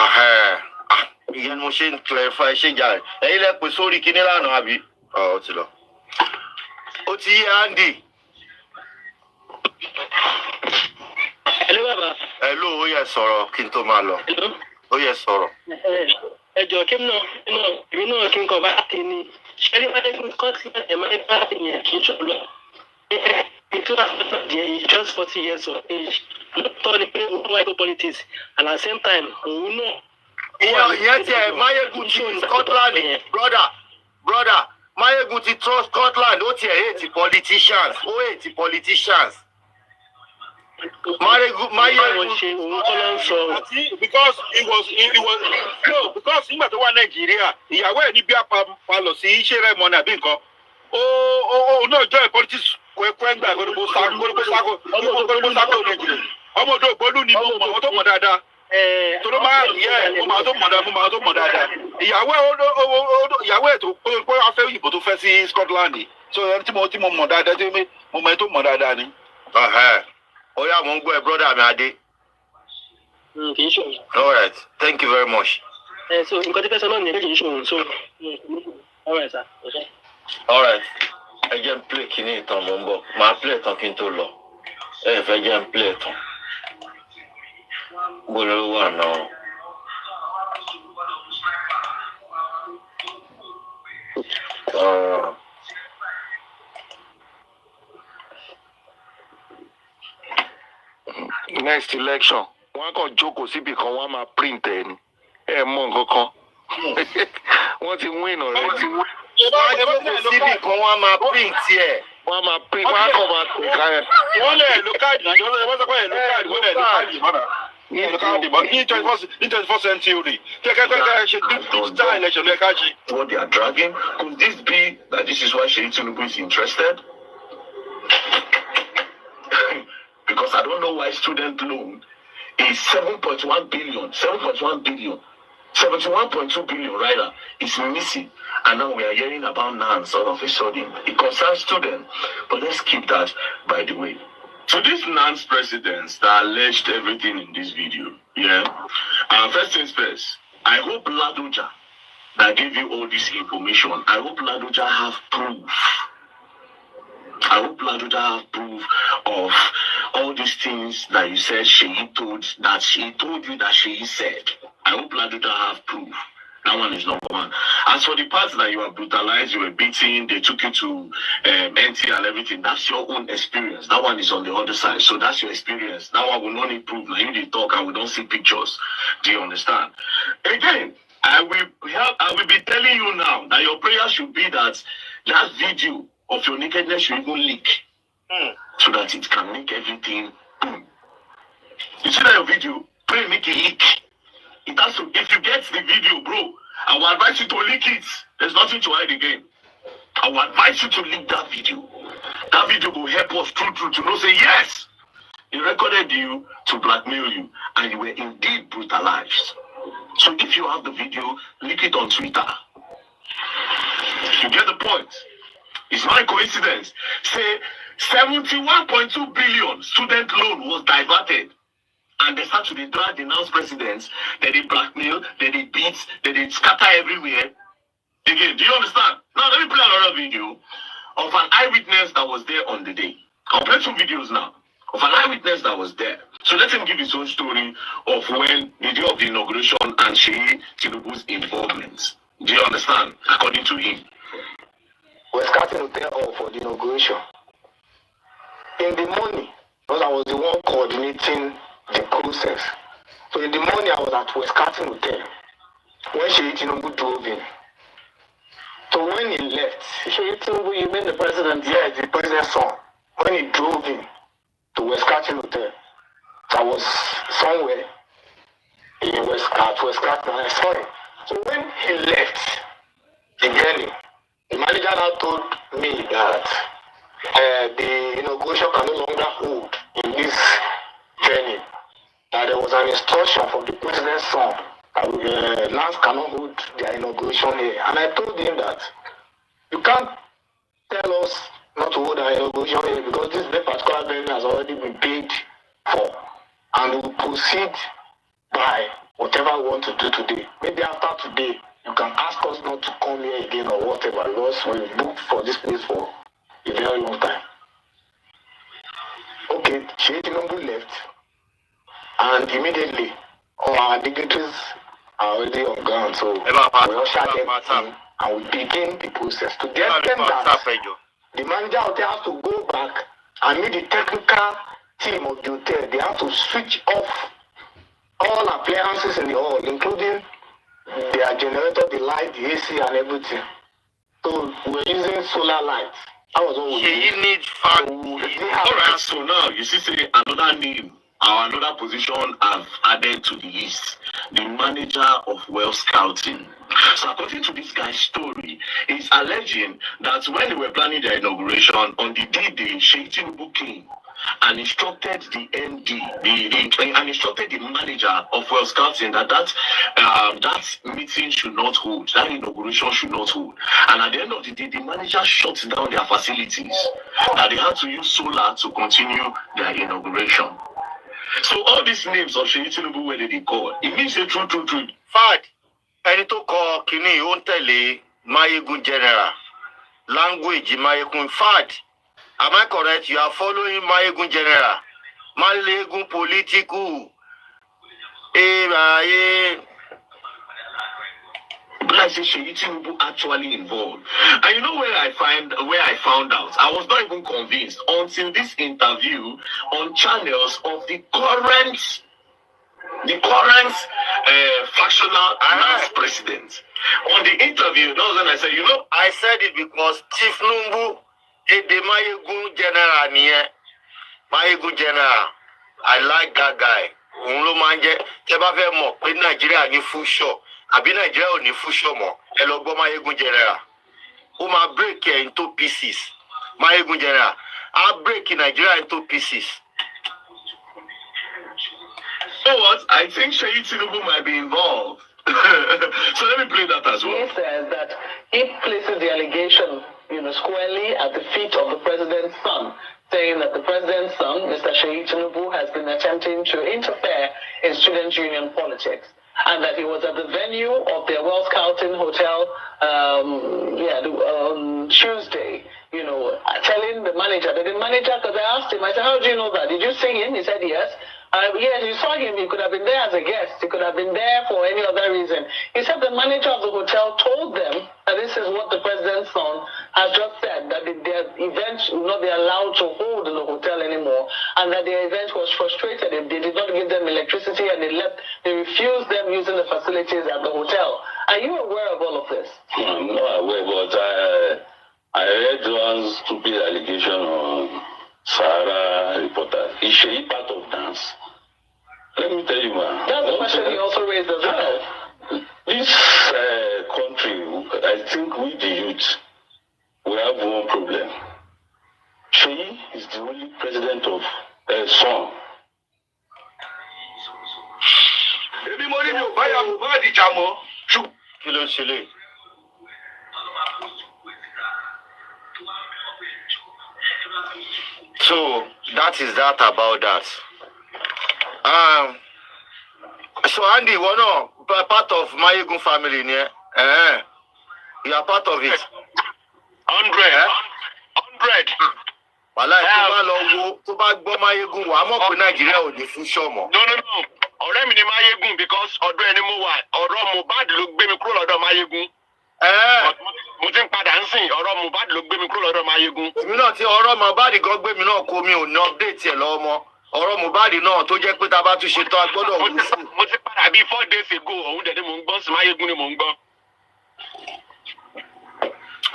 Ìyẹn mo ṣe ń clarify ṣé jà rẹ̀ ẹ̀yin lẹ pè sórí kinní lánàá àbí ó ti lọ. Ó ti yé Andy Hello, Baba. Hello, ó yẹ sọ̀rọ̀ kí n tó máa lọ. Hello. Ó yẹ sọ̀rọ̀. Ẹjọ́ kí èmi náà kí n kọ̀ bá ti ní. Ṣé ní wọ́n ní kọ́ sí ẹ̀mọ́ ẹgbẹ́ àti yẹn kì í ṣòro? It's just 40 years of age. Lóòótọ́ ni pé òun wáyé tó politics and at the same time òun náà. Ìyẹn tiẹ̀ Máyégún ti Scotland brother Máyégún ti trust Scotland ó tiẹ̀ hate politicians Máyégún ṣe òun kọ́ ló ń sọ. Because it was no because nígbà tó wà Nàìjíríà ìyàwó ẹ̀ ní bí apalọ̀ sí iṣẹ́ rẹ̀ mọ́ ní àbí nǹkan ó náà jọ ẹ̀ politics kwẹ́ngbà gbọ́dọ̀ sáko Nàìjíríà ọmọ odò ògbólú ni mo mọ̀ àwọn tó mọ̀ dáadáa toro máa yẹ mo máa tó mọ̀ dáadáa ìyàwó ẹ̀ tó pé afẹ́ òyìnbó tó fẹ́ sí Scotland so ẹni tí mo mọ̀ dáadáa tí mo mọ̀ ẹ́ tó mọ̀ dáadáa ni. Ó yá mo ń gbọ́ ẹ brother mi Adé. Kì í ṣòro. All right, thank you very much. So nǹkan tí fẹ́ sọ náà nìyẹn kì í ṣòro so all right sir. All right, ẹ jẹ́ n play kíní ìtàn mo ń bọ̀ máa play ìtàn kí n tó lọ ẹ fẹ́ jẹ́ n play ìtàn gbọ́dọ̀ ló wà náà. Next election wọn kàn jókòó síbi kan wọn máa print ẹ ni ẹ mọ nǹkan kan wọn ti win already. Wọ́n jókòó síbi kan wọ́n máa print ẹ̀. Wọ́n máa print wọ́n kàn máa tẹ̀ ká ẹ̀. Wọ́n lè lo káàdì náà wọ́n sọ pé ẹ̀ lo káàdì wọ́n lè lo káàdì mọ́nà. In 21st century, digital election, what they are dragging. Could this be that this is why Sheikh Tinubu is interested? Because I don't know why student loan is 7.1 billion, 71.2 billion rather is missing, and now we are hearing about NANS all of a sudden. It concerns students, but let's keep that by the way. So these NANS presidents that alleged everything in this video, first things first, I hope Ladoja that gave you all this information, I hope Ladoja have proof. I hope Ladoja have proof of all these things that you said she told you that she said. I hope Ladoja have proof. That one is number one. As for the parts that you were brutalized, you were beaten, they took you to NT and everything, that's your own experience. That one is on the other side. So that's your experience. That one will not need proof. Now you need to talk and we don't see pictures. Do you understand? Again, I will be telling you now that your prayer should be that video of your nakedness should even leak. So that it can make everything boom. You see that your video, pray make it leak. It has to, if you get the video, bro, I will advise you to leak it. There's nothing to hide again. I will advise you to leak that video. That video will help us true to know, say, yes, he recorded you to blackmail you, and you were indeed brutalized. So if you have the video, leak it on Twitter. You get the point. It's not a coincidence. Say 71.2 billion student loan was diverted. And they start to drag the announced presidents, that they blackmail, that they beat, that they scatter everywhere. Again, do you understand? Now let me play another video of an eyewitness that was there on the day. I'll play 2 videos now of an eyewitness that was there. So let him give his own story of when the day of the inauguration and Sheikh Tinubu's involvement. Do you understand? According to him. We're starting to tell all for the inauguration. In the morning, because I was the one coordinating the process. So in the morning, I was at West Carton Hotel when Sheikh Tinubu drove in. So when he left, Sheikh Tinubu, you mean the president? Yes, the president's son. When he drove in to West Carton Hotel, so I was somewhere in West Carton, and I saw him. So when he left the journey, the manager now told me that the inauguration can no longer hold in this journey. That there was an instruction from the president's son that Lance cannot hold their inauguration here. And I told him that you can't tell us not to hold our inauguration here because this particular venue has already been paid for. And we'll proceed by whatever we want to do today. Maybe after today, you can ask us not to come here again or whatever because we booked for this place for a very long time. Okay, immediately all our dignitaries are already on ground, so we usher them in and we begin the process to the extent that the manager hotel has to go back and meet the technical team of the hotel. They have to switch off all appliances in the hall, including their generator, the light, the AC, and everything. So we're using solar lights. That was all we did. You need alright, so now you see say another name or another position I've added to the list. The manager of well scouting. So according to this guy's story, he's alleging that when they were planning their inauguration on the day Sheikh Tinubu came and instructed the MD, and instructed the manager of well scouting that meeting should not hold, that inauguration should not hold. And at the end of the day, the manager shut down their facilities, that they had to use solar to continue their inauguration. So all these names of Sheikh Tinubu, where they call, it means the true. Fact, ẹni tó kọ kínní ó ń tẹ̀lé Mayegun General, language Mayegun. Fact, am I correct? You are following Mayegun General, Mayegun political. I say Sheikh Tinubu actually involved. And you know where I found out? I was not even convinced until this interview on channels of the current factional president. On the interview, that was when I said, you know, I said it because Chief Numbu the Mayegun General niye. Mayegun General. I like that guy. Òun ló máa ń jẹ́ tẹ́ bá fẹ́ mọ̀ pé Nàìjíríà ní future àbí Nàìjíríà ò ní future mọ́ ẹ lọ gbọ́ Mayegun General. Ó máa break ẹ into pieces. Mayegun General á break Nigeria into pieces. So what? I think Sheikh Tinubu might be involved. So let me play that as well. He says that he places the allegation, squarely at the feet of the president's son, saying that the president's son, Mr. Sheikh Tinubu, has been attempting to interfere in student union politics, and that he was at the venue of their Well Scouting Hotel on Tuesday, telling the manager, because I asked him, I said, how do you know that? Did you see him? He said, yes. Yes, you saw him. He could have been there as a guest. He could have been there for any other reason. He said the manager of the hotel told them that this is what the president's son has just said, that their event will not be allowed to hold in the hotel anymore, and that their event was frustrated if they did not give them electricity and they refused them using the facilities at the hotel. Are you aware of all of this? I'm not aware, but I read one stupid allegation on Sahara reporter. Is she part of dance? Let me tell you, man. That's the question he also raised as well. This country, I think we the youth, we have one problem. She is the only president of son. So that is that about that. So Andy, part of Mayegun family, yeah? You are part of it. 100. Wàláì tó bá gbọ́ Mayegun wà á mọ̀ pé Nàìjíríà ò ní fún ṣọ́mọ̀. No. Ọ̀rẹ́ mi ni Mayegun because ọ̀dọ̀ ẹni mo wà. Ọ̀rọ̀ Mohbad ló gbé mi kúrò lọ́dọ̀ Mayegun. Mo ti ń padà ń sìn ọ̀rọ̀ Mohbad ló gbé mi kúrò lọ́dọ̀ Mayegun. Èmi náà ti ọ̀rọ̀ Mohbad gan gbé mi náà kó mi ò ní update ẹ̀ lọ́wọ́ mọ́. Ọ̀rọ̀ Mohbad náà tó jẹ́ pé tá a bá tún ṣe tán a gbọ́dọ̀ wù sí. Mo ti padà bíi 4 days ago òun dẹ̀ ni mò ń gbọ́ sí Mayegun ni mò ń gbọ́.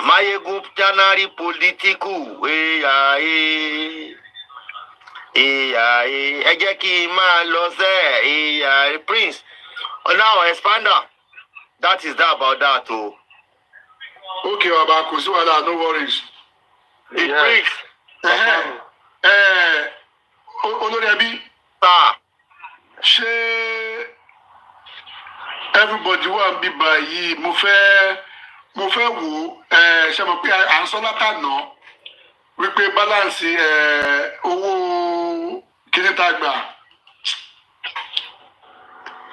Mayegun January political ẹ jẹ́ kí n máa lọ sẹ́ Prince now expander that is that about that o. Okay, Baba, kò sí wàhálà, no worries. The Prince. Olórí ẹbí. Ṣé everybody wà ń bí báyìí mo fẹ́ wò ṣe mọ̀ pé à ń sọ látàná wípé balance owó kíní tá a gbà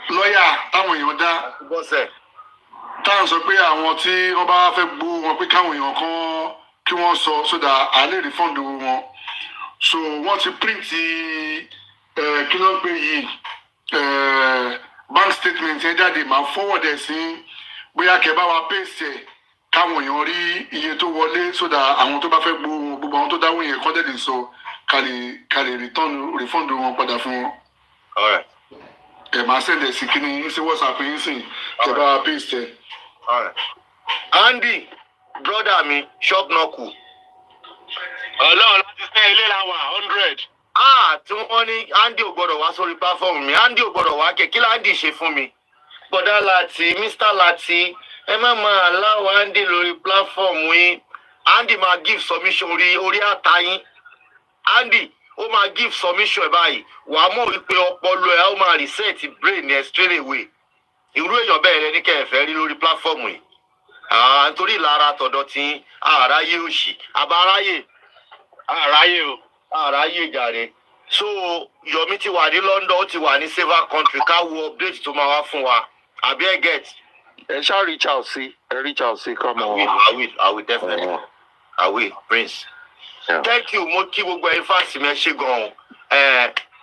lọ́yà táwọn èèyàn dá táwọn sọ pé àwọn tí wọ́n bá fẹ́ gbó wọn pé káwọn èèyàn kan kí wọ́n sọ sódà à lè refund wọn so wọ́n ti print kí ló ń pè yìí bank statement ẹ jáde máa forward ẹ̀ sí bóyá kẹ́ bá wa paste ẹ̀ káwọn èèyàn rí iye tó wọlé so that àwọn tó bá fẹ́ gbogbo àwọn tó dáwọ́ yẹn kọ́ dẹ̀ lè sọ ká lè refund wọn padà fún wọn. Ẹ máa send ẹ̀ sí kíní sí WhatsApp yín sìn kẹ́ bá wa paste ẹ̀. Andy brother mi shop náà kù. Ọlọ́run láti fẹ́ ilé làwọn 100. Tí wọ́n ní Andy ò gbọ́dọ̀ wá sórí platform mi Andy ò gbọ́dọ̀ wá kí Andy ṣe fún mi. Bọ̀dá Lati Mr. Lati ẹ má máa aláwọ̀ Andy lórí platform yín. Andy máa give submission orí àtàyín. Andy ó máa give submission báyìí wàá mọ̀ wípé ọpọlọ ẹ̀ ó máa reset brain ẹ̀ straight away. Irú èèyàn bẹ́ẹ̀ rẹ ní kẹfẹ́ rí lórí platform yìí. Nítorí ìlara tọ̀dọ̀ tí àráyé òṣì àbáráyè àráyé jàre. So Yomi ti wà ní London ó ti wà ní several country ká wo update tó máa wá fún wa àbí ẹ get. Ẹ ṣá reach out sí come on. I will definitely. I will Prince. Yeah. Thank you mo kí gbogbo ẹ̀yin fásitì mi ẹ ṣé gan-an.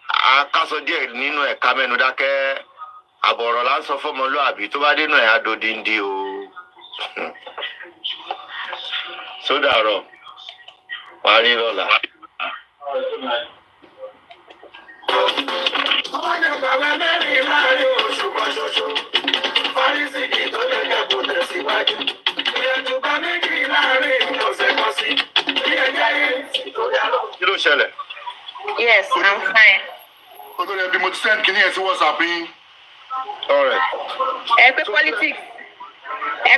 Àkàsọ díẹ̀ nínú ẹ̀ka mẹ́nu dákẹ́ àbọ̀rọ̀ là ń sọ fọmọlúàbí tó bá dénú ẹ̀ adodindi o. Sódàrọ̀ wàá rí lọ́la. Ọmọdé bàbá mẹ́rin láàrin oṣù kan ṣoṣo. Fárísìkì tó lè kẹ́kọ̀ọ́ tẹ̀síwájú. Ìyẹ̀tù bá méjì láàrin ọ̀sẹ̀ kan sí. Ìyẹ̀jẹ̀ yìí tó yá lọ. Kí ló ṣẹlẹ̀? Yes, I'm fine. Olórí ẹbí mo ti send kíní ẹ̀ sí WhatsApp yín. All right. Ẹ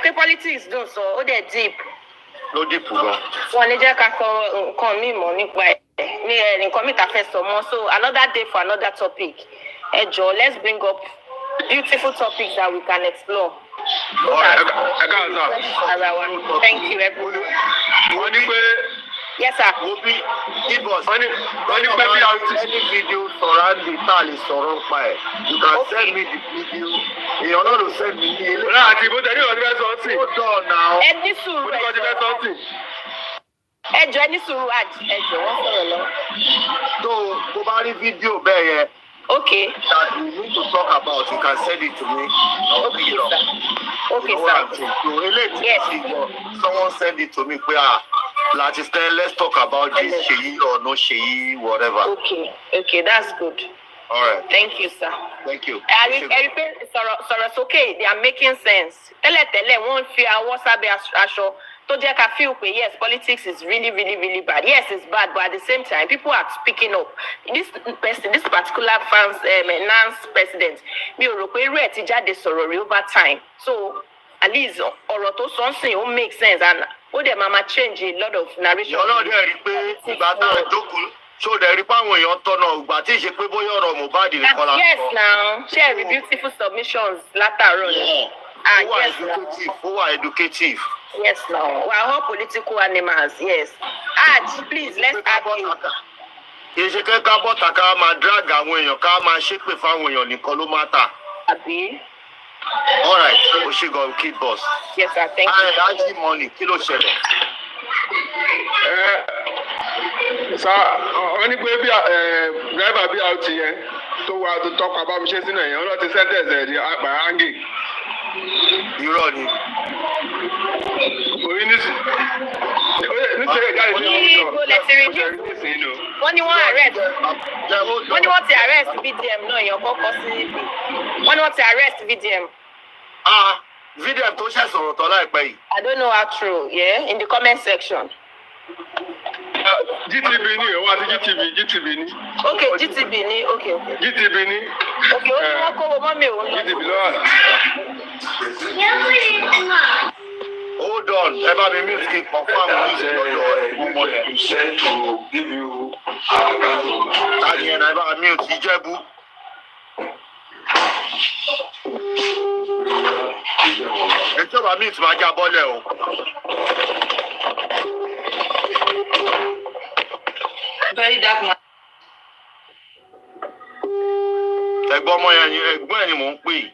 pé politics dùn sọ, ó dẹ̀ deep. Ló dìpù gan. Wọ́n ní jẹ́ ká sọ nǹkan míì mọ̀ nípa ẹ̀. Ní nǹkan míì ta fẹ́ sọ mọ́. So another day for another topic. Ẹ jọ̀ọ́, let's bring up beautiful topics that we can explore. All right. Thank you, everyone. Wọ́n ní pé. Yes, sir. Wo bí Ibos. Wọ́n ní pé bí any video surrounding tá a lè sọ̀rọ̀ nípa ẹ̀. You can send me the video. Èèyàn náà ló send me ní ilé. Ọ̀rẹ́ àti ìbò tẹ̀lé ìwọ̀n ti fẹ́ sọ sí. Ó dọ̀ náà. Ẹ ní sùúrù ẹ jọ̀ọ́. Ẹ jọ̀ọ́ ẹ ní sùúrù ẹ jọ̀ọ́ wọ́n sọ̀rọ̀ lọ. Tó bá rí fídíò bẹ́ẹ̀ yẹn. Okay. That you need to talk about, you can send it to me. Okay, sir. Okay, sir. Yes. Someone send it to me. Lati, let's talk about this, Sheyi or no Sheyi, whatever. Okay, that's good. All right. Thank you, sir. Thank you. Sọ̀rọ̀ sókè, they are making sense. Tẹ́lẹ̀tẹ́lẹ̀ wọ́n fi àwọn sábẹ́ aṣọ tó jẹ́ ká feel pé yes, politics is really, really, really bad. Yes, it's bad, but at the same time, people are speaking up. This particular Nance president, mi ò rò pé irú ẹ̀ ti jáde sọ̀rọ̀ rí over time. So at least ọ̀rọ̀ tó sọ ń sìn ó make sense and ó dẹ̀ máa change a lot of narration. Ọlọ́dẹ rí pé ìgbà tá a jókòó ṣó dẹ̀ rí páwọn èèyàn tọ́nà ìgbà tí ì ṣe pé bóyá ọ̀rọ̀ Mohbad nìkan la sọ. Yes now share the beautiful submissions látàárọ̀ ni. Ó wà educative. Yes now we are all political animals yes. Please let's add in. Kì í ṣe pé ká bọ́ta ká máa drag àwọn èèyàn ká máa ṣépè fáwọn èèyàn nìkan ló máa tà. Àbí. All right, Oshigo, kid boss. Yes, sir. Thank you. Aji money, kilo ṣẹlẹ̀. Sir, wọ́n ní pé bí driver BRT yẹn tó wà tó tọkọ àbámuṣe sínú ẹ̀yàn ọlọ́ọ̀ ti sẹ́ńtẹ̀sì ẹ̀ di àgbà áńgì. Irọ́ ni. Orí nítorí ìjáde sí ọ̀hún. Wọ́n ní wọ́n arrest. Wọ́n ní wọ́n ti arrest VDM náà èèyàn kọ́kọ́ sí ibi. Wọ́n ní wọ́n ti arrest VDM. VDM tó ṣẹ̀ sọ̀rọ̀ tán láìpẹ́ yìí. I don't know how true, yeah, in the comment section. GTB ni òun àti GTB ni. Okay, GTB ni, okay. GTB ni. Okay, ó ní wọ́n kó owó mi òun. GTB lọ́wọ́. Hold on, ẹ bá mi music confirm music lọ́dọ̀ ẹ̀. You said to give you our account. Tani ẹ̀ náà ẹ bá mi ò tí Ìjẹ̀bú. Ìjọba mi ti máa já bọ́lẹ̀ o. Very dark man. Ẹ̀gbọ́n ọmọ yẹn ẹ̀gbọ́n ẹ̀ ni mò ń pè yìí.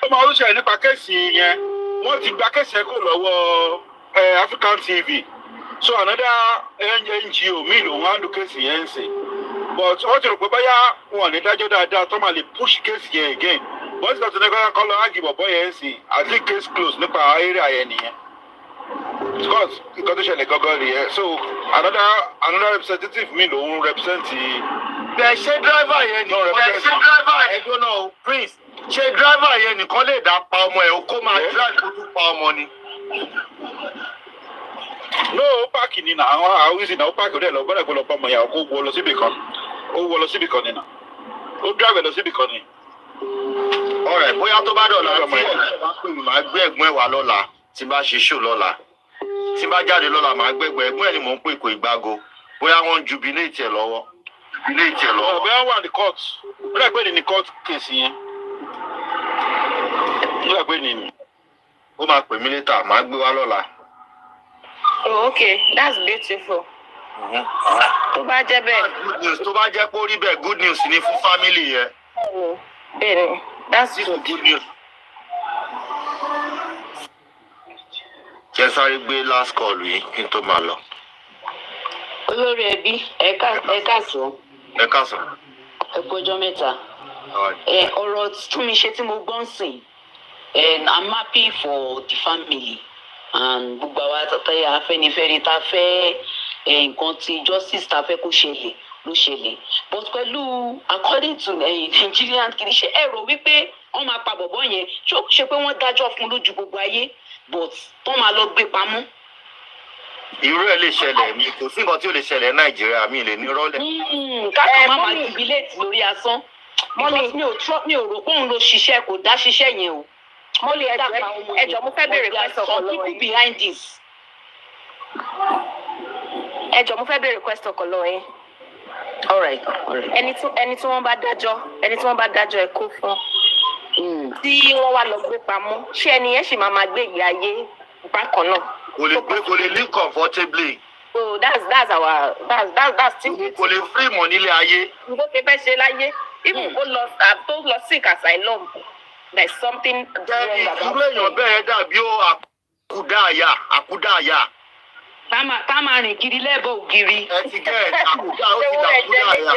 Ó máa ń ṣẹlẹ̀ nípa kéèsì yẹn wọ́n ti gba kéèsì ẹ̀ kó lọ́wọ́ African TV So another NGO mi ló wá lu case yẹn ṣe. But ó ti rò pé báyà wọn ní dájọ́ dáadáa tó máa lè push case yẹn again. But ìgbà tó ní kọ́ lọ ágì bọ̀bọ̀ yẹn ṣe I think case close nípa area yẹn nìyẹn. Because nǹkan tó ṣẹlẹ̀ gangan nìyẹn. So another representative mi ló ń represent. Bẹ́ẹ̀ ṣé driver yẹn ni bẹ́ẹ̀ ṣé driver yẹn gbóná o Prince ṣé driver yẹn nìkan lè dá pa ọmọ ẹ̀ o kó máa drive kó tún pa ọmọ ni. No, páàkì ni nà àwọn àwísì náà ó páàkì rẹ̀ lọ bọ́dà gbọ́dọ̀ pa ọmọ yàrá kó wọ lọ síbì kan. Ó wọ lọ síbì kan ni nà. Ó drive lọ síbì kan ni. Ọ̀rẹ́ bóyá tó bá dọ̀la tí ọ̀rẹ́ bá pè mí máa gbé ẹ̀gbọ́n ẹ̀ wá lọ́la tí bá ṣe show lọ́la. Tí bá jáde lọ́la máa gbẹ́gbẹ́ ẹ̀gbọ́n ẹ̀ ni mò ń pè kò ìgbágo. Bóyá wọ́n jubilate ẹ̀ lọ́wọ́. Jubilate ẹ̀ lọ́wọ́. Bóyá wà ní court. Ó dà pé ní court case yẹn. Ó dà pé ní. Ó máa pè mí later máa gbé wá lọ́la. Oh, okay, that's beautiful. Tó bá jẹ́ bẹ́ẹ̀. Good news tó bá jẹ́ pé ó rí bẹ́ẹ̀ good news ni fún family yẹn. Bẹ́ẹ̀ni, that's good. Good news. Jẹ́ sáré gbé last call yìí kí n tó máa lọ. Olórí ẹbí, ẹ káàsán. Ẹ káàsán. Ẹ kú ọjọ́ mẹ́ta. Ọ̀rọ̀ tún mi ṣe tí mo gbọ́ ń sìn. I'm happy for the family. And gbogbo àwa tọ́tẹ́ Afẹ́nifẹ́re ta fẹ́ nǹkan tí justice ta fẹ́ kó ṣẹlẹ̀ ló ṣẹlẹ̀. But pẹ̀lú according to Nigerian kìí ṣe ẹ̀rọ wípé wọ́n máa pa bọ̀bọ̀ yẹn ṣé ó ṣe pé wọ́n dájọ́ fún lójú gbogbo ayé but wọ́n máa lọ gbé pamọ́. Irú ẹ̀ lè ṣẹlẹ̀ mi kò sí nǹkan tí ó lè ṣẹlẹ̀ ní Nàìjíríà mi lè ní rọ́lẹ̀. Kákan má máa jubilate lórí asán. Because mi ò rò pé òun ló ṣiṣẹ́ kò dá ṣiṣẹ́ yẹn o. Mo lè ẹjọ́ mo fẹ́ béèrè question kan lọ́wọ́ yín. Behind this. Ẹjọ́ mo fẹ́ béèrè question kan lọ́wọ́ yín. All right. Ẹni tí wọ́n bá dájọ́ ẹ kó fún. Tí wọ́n wá lọ gbé pamọ́, ṣé ẹni yẹn sì máa gbé ìgbé ayé bákan náà? Kò lè live comfortably. So that's our that's still. Kò lè free mọ̀ nílé ayé. Nǹkan tó fẹ́ ṣe láyé. Even tó lọ sick asylum. There's something wrong about it. Irú èèyàn bẹ́ẹ̀ dàbí ó àkúdàáyà. Ká máa rìn kiri lẹ́bọ̀ ògiri. Ẹ ti gẹ́ àkúdà ó ti dàkúdàáyà.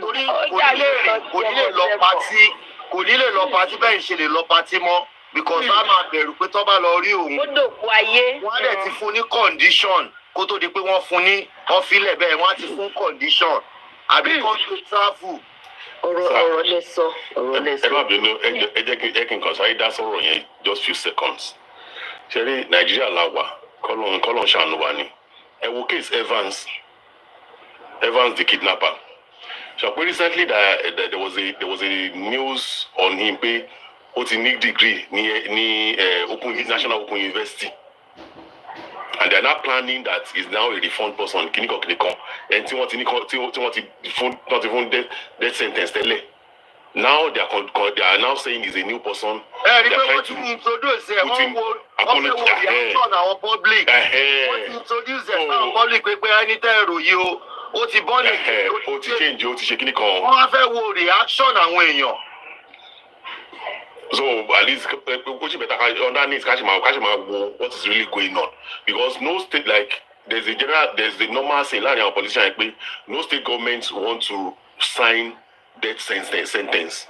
Torí kò ní lè lọ patí bẹ́ẹ̀ ń ṣe lè lọ patí mọ́. Because a máa bẹ̀rù pé tó bá lọ rí òun. Ó dòkú ayé. Wọ́n á dẹ̀ ti fún ní condition kó tó di pé wọ́n filẹ̀ bẹ́ẹ̀ wọ́n á ti fún condition. Àbí kó tó travel. Ọ̀rọ̀ lẹ sọ. Ẹ má bínú ẹ jẹ́ kí n kàn sáré dá sọ̀rọ̀ yẹn just few seconds. Ṣé rí Nàìjíríà la wà kọ́lọ́n ṣàánú wa ni. Ẹ wo case Evans the kidnapper. So recently there was a news on him pé ó ti ní degree ní National Open University. And they are now planning that he's now a reformed person kìnìkan and tí wọ́n ti fún death sentence tẹ́lẹ̀. Now they are now saying he's a new person. They are trying to introduce ẹ̀ wọ́n wo reaction àwọn public. Wọ́n ti introduce ẹ̀ sáwọn public pé ẹni tẹ́ ẹ̀rọ yìí ó ti bọ́ ní ó ti change ó ti ṣe kìnìkan. Wọ́n á fẹ́ wo reaction àwọn èèyàn. So at least under needs Kashima what is really going on, because no state, like there's the normal saying like our politician like no state governments want to sign death sentence.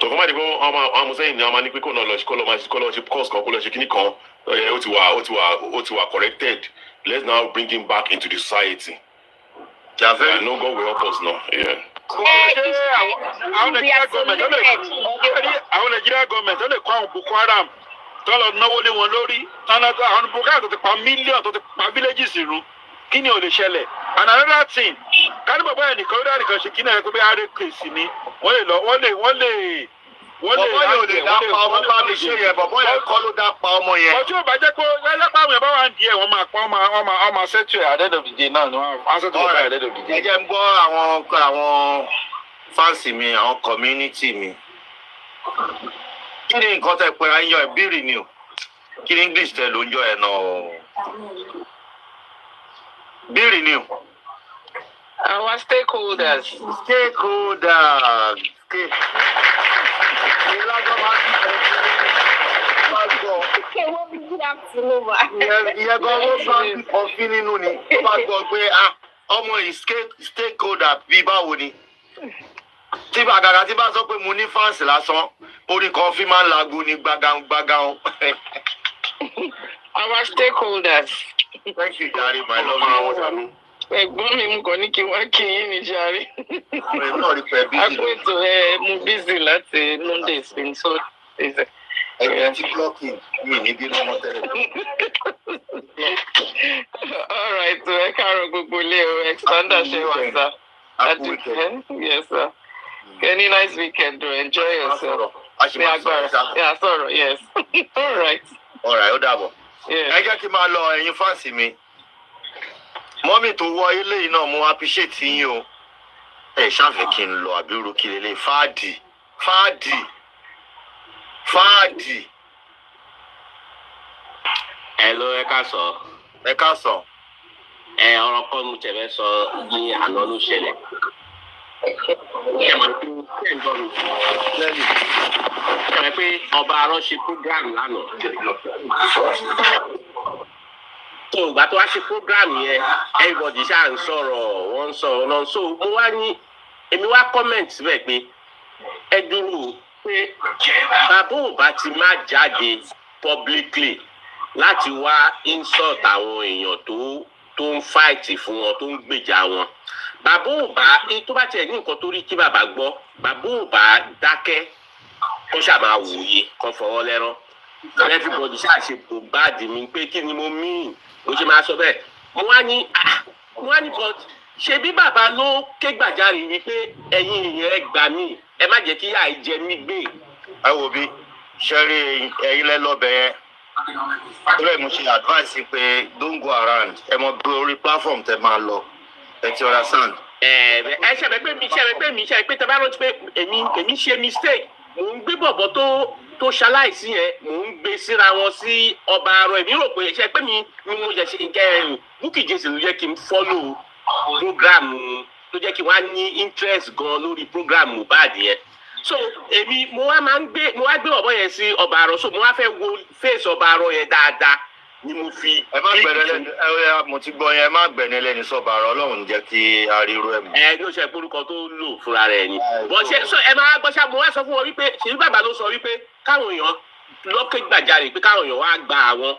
So come on, I'm saying now many people scholarship course corrected. Let's now bring him back into the society. Yeah, no God will help us now. Yeah. Àwọn Nigeria government ó lè kọ́ àwọn Boko Haram tó lọ náwó lé wọn lórí àwọn Boko Haram tó ti pa mílíọ̀nù tó ti pa villages rú kí ni ò lè ṣẹlẹ̀. And another thing kárí bàbá ẹnìkan ó dárí kan ṣe kí náà tó bí ààrẹ kèsì ni wọ́n lè bọ̀bọ́ yóò lè dá pa ọmọ bá mi ṣe yẹn bọ̀bọ́ yẹn kọ́ ló dá pa ọmọ yẹn. Ọjọ́ ìbàjẹ́ pé àwọn yẹn bá wà ń di ẹ̀ wọ́n máa pa ọmọ ṣètò ẹ̀ àdẹ́dọ̀dìje náà ni wọ́n á ṣètò ẹ̀ àdẹ́dọ̀dìje. Ẹ jẹ́ ń gbọ́ àwọn fáǹsì mi àwọn community mi. Kí ni nǹkan tẹ́ pé ayé yọ ìbéèrè ni o? Kí ni English tẹ ló ń yọ ẹ̀ náà o? Béèrè ni o. Our stakeholders. ìyẹn gan ló bá ọfín nínú ni tó bá gbọ́ pé ọmọ yìí stakeholder bíi báwo ni tí bàgàgà tí bá sọ pé mo ní fáǹsì lásán orí kan fi máa ń lago ní gbàgàn. Our stakeholders. Thank you, Jare, my love. Ẹ̀gbọ́n mi mú kàn ní kí wọ́n kí yín ní Jare. Àpètò mo busy láti Monday sí so ẹ̀jẹ̀ tí clocking mi ní bí lọ́mọ tẹ́lẹ̀. All right, so ẹ káàárọ̀ gbogbo ilé o, expander ṣe wà sá. Yes, sir. Any nice weekend, enjoy yourself. Ní agbára, sọ̀rọ̀, yes. All right, ó dàbọ̀. Ẹ jẹ́ kí n máa lọ ẹ̀yin fáǹsì mi. Mọ́mì tó wọ ilé yìí náà mo appreciate yín o. Ẹ ṣàfẹ́ kí n lọ àbírú kí lélẹ̀ fáàdì. Hello, ẹ káàsán. Ọ̀rọ̀ kan mo tẹ̀lé sọ ní àná ló ṣẹlẹ̀. Ṣé pé ọba arán ṣe program lánàá? So ìgbà tó wá ṣe program yẹn everybody ṣáà ń sọ̀rọ̀ wọ́n ń sọ̀rọ̀ náà so mo wá ní èmi wá comment síbẹ̀ pé ẹ dúró pé bàbá ò bá ti má jáde publicly láti wá insult àwọn èèyàn tó ń fight fún wọn tó ń gbèjà wọn bàbá ò bá tó bá tiẹ̀ ní nǹkan tó rí kí bàbá gbọ́ bàbá ò bá dákẹ́ kó ṣàmà wòye kó fọwọ́ lẹ́rán everybody ṣáà ṣe bò báàdì mi pé kí ni mo mean mo ṣe máa sọ bẹ́ẹ̀ mo wá ní but ṣe bí bàbá ló ké gbàjarè wípé ẹ̀yin ìyẹn ẹ gbà mí ẹ má jẹ́ kí àìjẹ mí gbé. ẹ wo bí ṣẹ́rí ẹ̀yin lẹ́lọ́bẹ̀ yẹn lórí mo ṣe advice pé don't go around ẹ mọ bí orí platform tẹ máa lọ ẹ ti understand. ẹ ṣe pé tẹ bá rántí pé èmi ṣe mistake mò ń gbé bọ̀bọ̀ tó ṣaláìsí yẹn mò ń gbé síra wọn sí ọba arọ èmi rò pé ṣe pé mi ni mo jẹ ṣe kẹrin Bukky Jesse ló jẹ́ kí n follow program ló jẹ́ kí wọ́n á ní interest gan lórí program Mohbad yẹn so èmi mo wá gbé ọ̀bọ yẹn sí ọba arọ so mo wá fẹ́ wo face ọba arọ yẹn dáadáa ni mo fi. ẹ má gbẹ̀rẹ̀ lẹ́nu mo ti gbọ́ yẹn ẹ má gbẹ̀rẹ̀ lẹ́nu sọ́ba arọ Ọlọ́run jẹ́ kí ariwo ẹ̀ mọ́. ní o ṣe orúkọ tó lò fúnra rẹ̀ ni bọ́ ṣe so ẹ máa gbọ́ ṣá mo wá sọ fún wọn wípé ṣèlú bàbá ló sọ wípé káwọn èèyàn lọ́kẹ́ gbàjarè pé káwọn èèyàn wá gba àwọn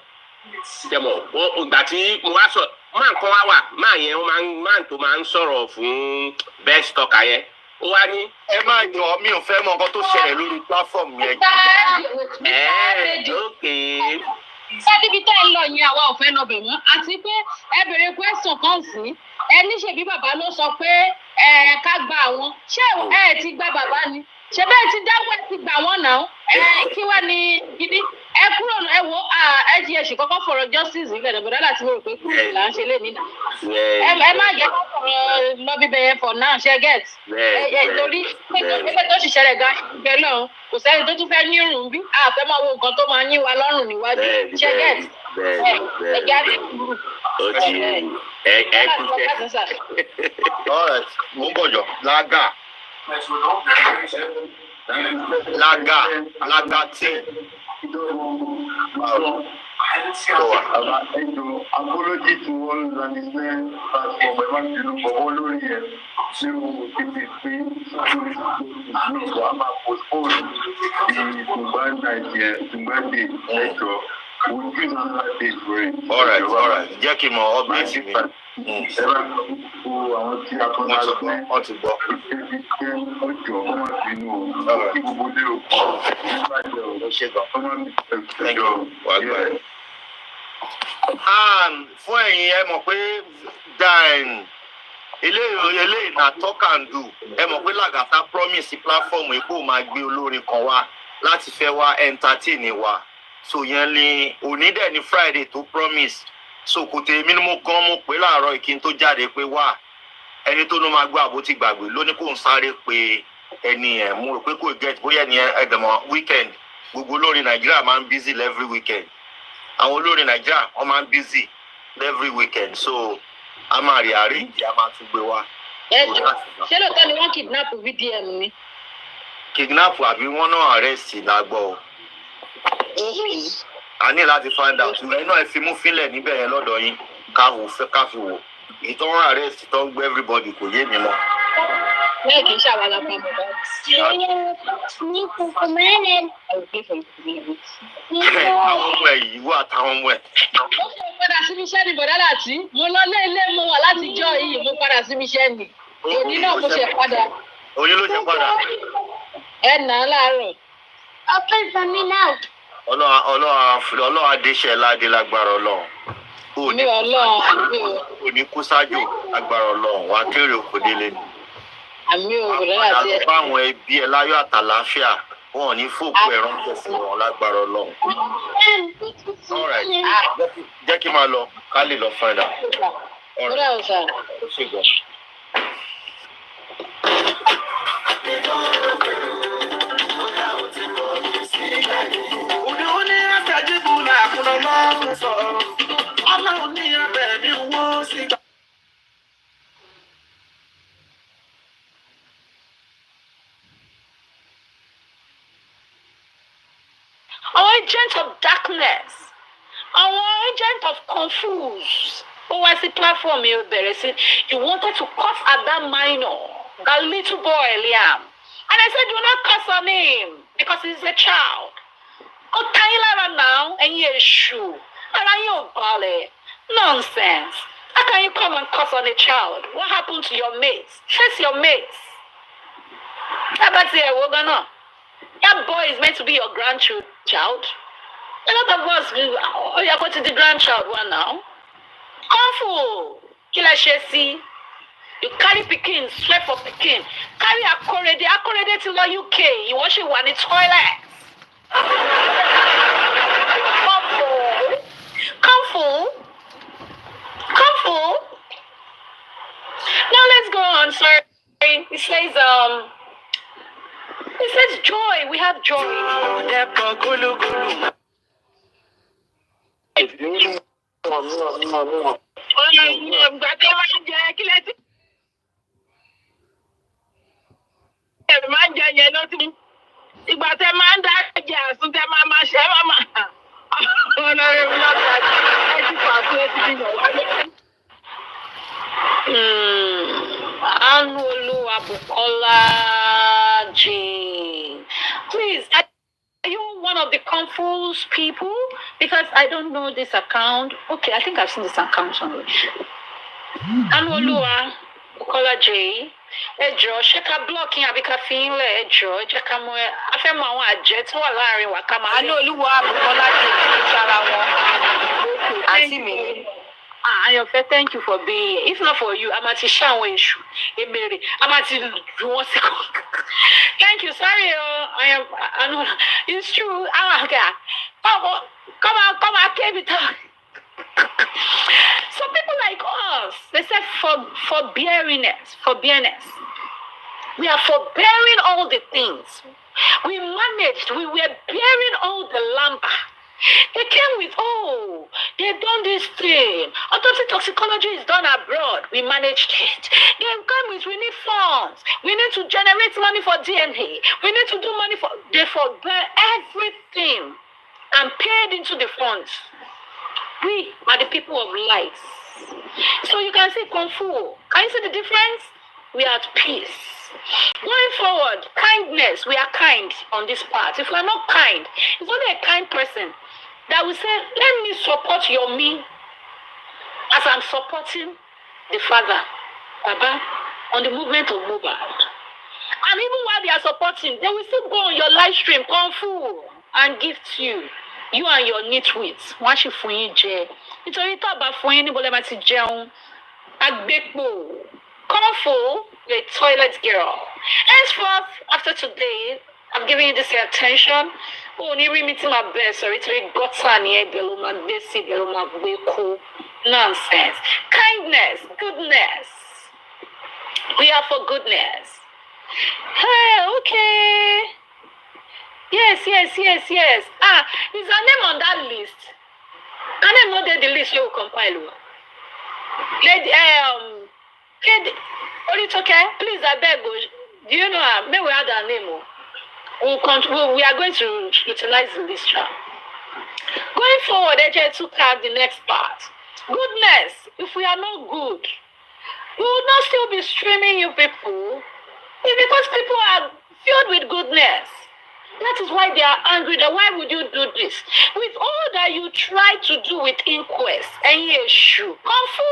tẹmọ̀ ìgbà tí mo wá sọ máa kan wá wà máa tó máa ń sọ̀rọ̀ fún best talker yẹn ó wá ní. ẹ má jọ mi ò fẹ́ mọ nǹkan tó ṣẹlẹ̀ lórí platform yẹn. lókè. níbi tá ẹ lọ yẹn àwa ò fẹ́ lọ bẹ̀ wọ́n àti pé ẹ bèrè question kan sí ẹ ní ṣèbí bàbá ló sọ pé ká gba àwọn ṣé ẹ ti gba bàbá ni ṣe bẹ́ẹ̀ ti dáwọ́ ẹ ti gbà wọ́n náà kí wá ní gidi ẹ kúrò ẹ wo ẹ ti ẹ̀sìn kọ́kọ́ fọ̀rọ̀ justice nígbà tó bọ̀dá láti rò pé kúrò là ń ṣe lé nínà ẹ má jẹ́ kó fọ̀rọ̀ lọ bíbẹ̀ yẹn for now ṣe get torí ẹgbẹ́ tó ṣiṣẹ́ rẹ̀ gan ìgbẹ́ lọ́hùn kò sẹ́ni tó tún fẹ́ ní irun bí àfẹ́ máa wo nǹkan tó máa yín wa lọ́rùn níwájú ṣe get ẹ jáde kúrò. ẹ kú ṣe. mo ń bọ̀jọ̀ lága tí. Apology to all management for my man to look for all over here. So it is been so I'm postpone the Tumban night here, Tumban day. So we'll give another day for it. All right. Jẹ́ kí n mọ update mi. Àwọn tí a kọ́ náà lọ wọ́n ti gbọ́. Ọjọ́ ọmọ sínú kí gbogbo dé o. Fún ẹ̀yin ẹ mọ̀ pé eléyìí na talk and do ẹ mọ̀ pé Lagata promise platform ipò máa gbé olórin kan wá láti fẹ́ wá entertain wa so yẹn ni òní dẹ̀ ní Friday tó promise so kò tẹ̀ mí ni mo gan mo pé láàárọ̀ ìkíni tó jáde pé wá ẹni tó ló máa gbọ́ àbótí gbàgbé lóní kò ń sáré pé ẹni ẹ̀ mo rò pé kò get bóyá ẹni ẹ̀dẹ̀mọ̀ weekend gbogbo olórin Nàìjíríà máa ń busy every weekend àwọn olórin Nàìjíríà wọ́n máa ń busy every weekend so a máa rí àríjì a máa tún gbé wá. ṣé lóòótọ́ ni wọ́n kidnap VDM ni. kidnap àbí wọ́n náà arrest lágbọ́ o. a ní láti find out ẹ náà ẹ fi mú fílẹ̀ níbẹ̀ yẹn lọ́dọ̀ yín káwò fẹ́ káfi wò ìtọ́rọ̀ arrest tó ń gbé everybody kò yé mi mọ́. bẹ́ẹ̀ kì í ṣàwálà pa mọ̀ bá. àwọn ọmọ ẹ̀ yìí wà táwọn ọmọ ẹ̀. ó ṣe padà síbi iṣẹ́ ni bọ̀dá Láti mo lọ lé ilé mo wà látijọ́ yìí mo padà síbi iṣẹ́ ni òní náà mo ṣe padà. oyin ló ṣe padà. ẹ nà á láàárọ̀. ọ̀pẹ ìfami náà. ọlọ́run adéṣẹ́ ládé lágbára ọlọ́run. mi ọlọ́run. òní kú sájò lágbára ọlọ́run wà á kéré òkú délé. àmì òwúrọ̀ láti ẹ̀. bá àwọn ẹbí ẹ láyọ̀ àtàlàáfíà wọn ò ní fòkú ẹ̀ ránṣẹ́ sí wọn lágbára ọlọ́run. jẹ́ kí n máa lọ ká lè lọ find out. ọ̀rẹ́ ọ̀sà. ó ṣe gbọ́. Our agent of darkness, our agent of confuse. Oh, I see platform you there. You wanted to curse at that minor, that little boy, Liam. And I said, do not curse on him because he's a child. Oh, Tyler now, and you shoe. And you ballet. Nonsense. How can you come and curse on a child? What happened to your mates? Chase your mates. How about the Wogana? That boy is meant to be your grandchild. A lot of us, oh, you're going to the grandchild one now. Awful. Kila Shesi. You carry Pekin, sweat for Pekin. Carry Akorede to the UK. You wash it one in toilet. Come full. Now let's go on. Sorry. It says joy. We have joy. Ìgbà tẹ máa ń dá ẹ̀jẹ̀ àsùn tẹ máa ṣe máma ọ̀nà rẹ̀ mi lọ́ta ẹ̀ ti pàṣẹ ẹ̀ ti bíyàn wálé. Anulu Abukola Jane. Please, are you one of the confused people? Because I don't know this account. Okay, I think I've seen this account somewhere. Anulu Abukola Jane. Ẹjọ́ ṣé ká blọọkì àbí ká fi ń lẹ̀ ẹjọ́ jẹ́ ká mọ afẹ́mọ àwọn àjẹ́ tó wà láàrin wa ká máa. àánú olúwa Àbùkọ́lá jẹ́ ìṣara wọn. àǹtí mi. Àyànfẹ́, thank you for being here. If not for you, a máa ti ṣe àwọn èṣù emèrè a máa ti ju wọn sí kan. Thank you, sorry o. It's true. Come on, keep it up. Some people like us, they said forbearingness. We are forbearing all the things. We managed, we were bearing all the lumber. They came with, they've done this thing. Autopsy toxicology is done abroad. We managed it. They came with, we need funds. We need to generate money for DNA. We need to do money for, they forbear everything and paid into the funds. We are the people of light. So you can see Kung Fu. Can you see the difference? We are at peace. Going forward, kindness. We are kind on this part. If we are not kind, it's only a kind person that will say, let me support Yomi as I'm supporting the father, Baba, on the movement of mobile. And even while they are supporting, they will still go on your live stream, Kung Fu, and give to you. You and your nitwits, wọ́n ṣe fún yín jẹ. Nítorí tó bá fún yín níbo lẹ máa ti jẹun. Agbépo, Kung-Fu, a toilet girl. Henceforth, after today, I'm giving you this attention. Oh, ní rí mi tí màá bẹ̀ sọ̀rọ̀ nítorí gọ́tà ni ẹgbẹ́ ló máa gbé sí ibẹ̀ ló máa gbé kú. Nonsense. Kindness, goodness. We are for goodness. Hey, okay. Yes. Is her name on that list? Her name not there the list you will compile. Lady, okay? Please, I beg you. Do you know her? May we add her name? We are going to utilize the list. Going forward, AJ took out the next part. Goodness, if we are not good, we will not still be streaming you people. It's because people are filled with goodness. That is why they are angry. Why would you do this? With all that you try to do with inquest and issue, Kung Fu,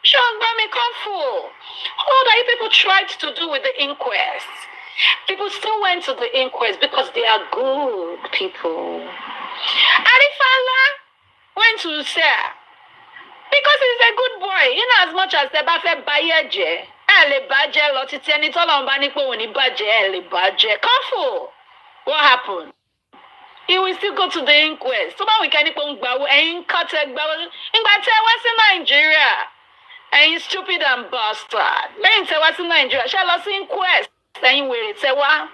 Shangami Kung Fu, all that you people tried to do with the inquest, people still went to the inquest because they are good people. Arifala went to Sarah because he's a good boy. In as much as the Bafe Bayeje, Ele Baje, Lati, and it's all on Banipo when he Baje, Ele Baje. Kung Fu. What happened? He will still go to the inquest. So we can cut in Nigeria. And he's stupid and bastard. Then say what's in Nigeria? Shall I see inquest? Then you will say what?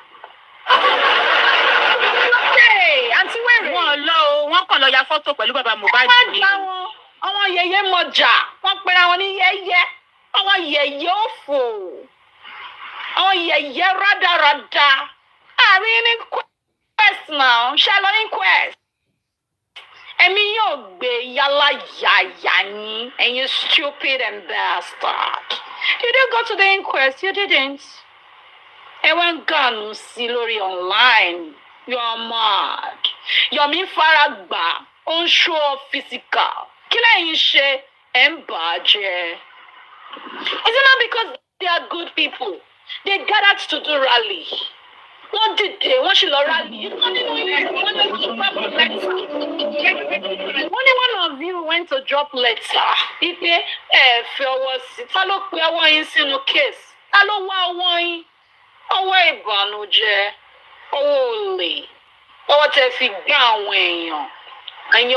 Hey, Auntie Where? One color your photo pẹ̀lú bàbá Mohbad. Àwọn yẹyẹ mọjà. Wọ́n pera wọn ní yẹyẹ. Àwọn yẹyẹ òfò. Àwọn yẹyẹ rádaràda. I mean, inquest now. Shall I inquest? Emi yo be yala yayani, and you stupid and bastard. You didn't go to the inquest. You didn't. And when gun silori online, you're mad. Yomi faragba on show physical. Kila inche embaje. Is it not because they are good people? They gathered to do rally. What did they? What should rally? Only one of you went to drop letter. If there was Italo Kuyawa in no case. Alo wa away banuje. Holy. What if you down and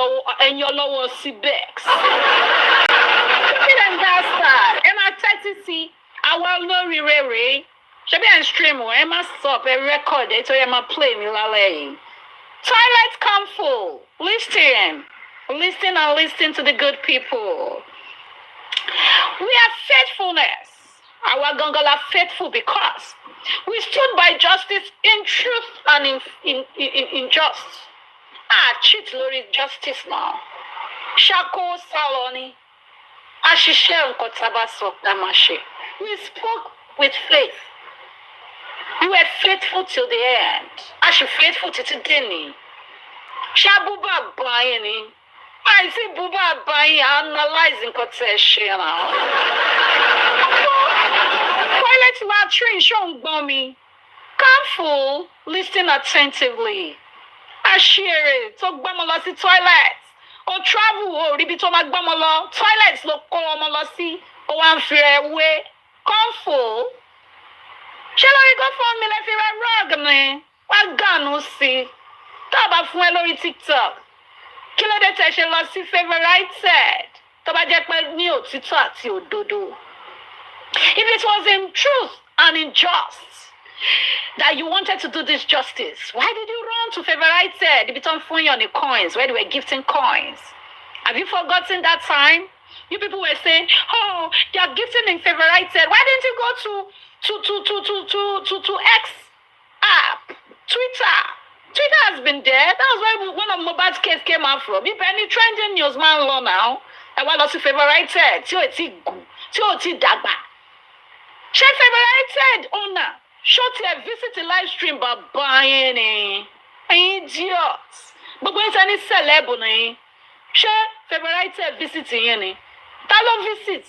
your lower CBEX? And bastard. Am I 30C? I will no re. Jape and stream I must stop a record it so I must play me lale. Toilet come full. Listen and listen to the good people. We have faithfulness. Our Gongola faithful because we stood by justice in truth and in just. Cheat Lori justice now. Shako Saloni. Ashishe Nkotaba Damashi. We spoke with faith. We were faithful till the end. I should faithful to today. Shabuba buying. I see Buba buying, analyzing quotation now. Toilet latrine shown bommy. Careful, listen attentively. I share it. Talk bamolasi toilets. Or travel or ribito magbamolo. Toilets look kolomolosi. Or one fair way. Careful. Shall I go for me like you're a rug, man? What gun will see? Taba fún TikTok. Kilo de te ṣe lọ sí favorite said. Taba jẹ́ pé ní òtítọ́ àti òdodo. If it was in truth and in just that you wanted to do this justice, why did you run to favorite said? If it's on the coins, where they were gifting coins. Have you forgotten that time? You people were saying, oh, they are gifting in favorite said. Why didn't you go to X app, Twitter? Twitter has been there. That was where one of Mohbad's case came out from. If any trending news man law now, I want us to favorite said. Tí o ti dàgbà. Ṣé favorite said owner? Short here visit the live stream by buying idiots. But going to any celeb ni. Ṣé favorite said visit yẹn ni? Ta ló visit?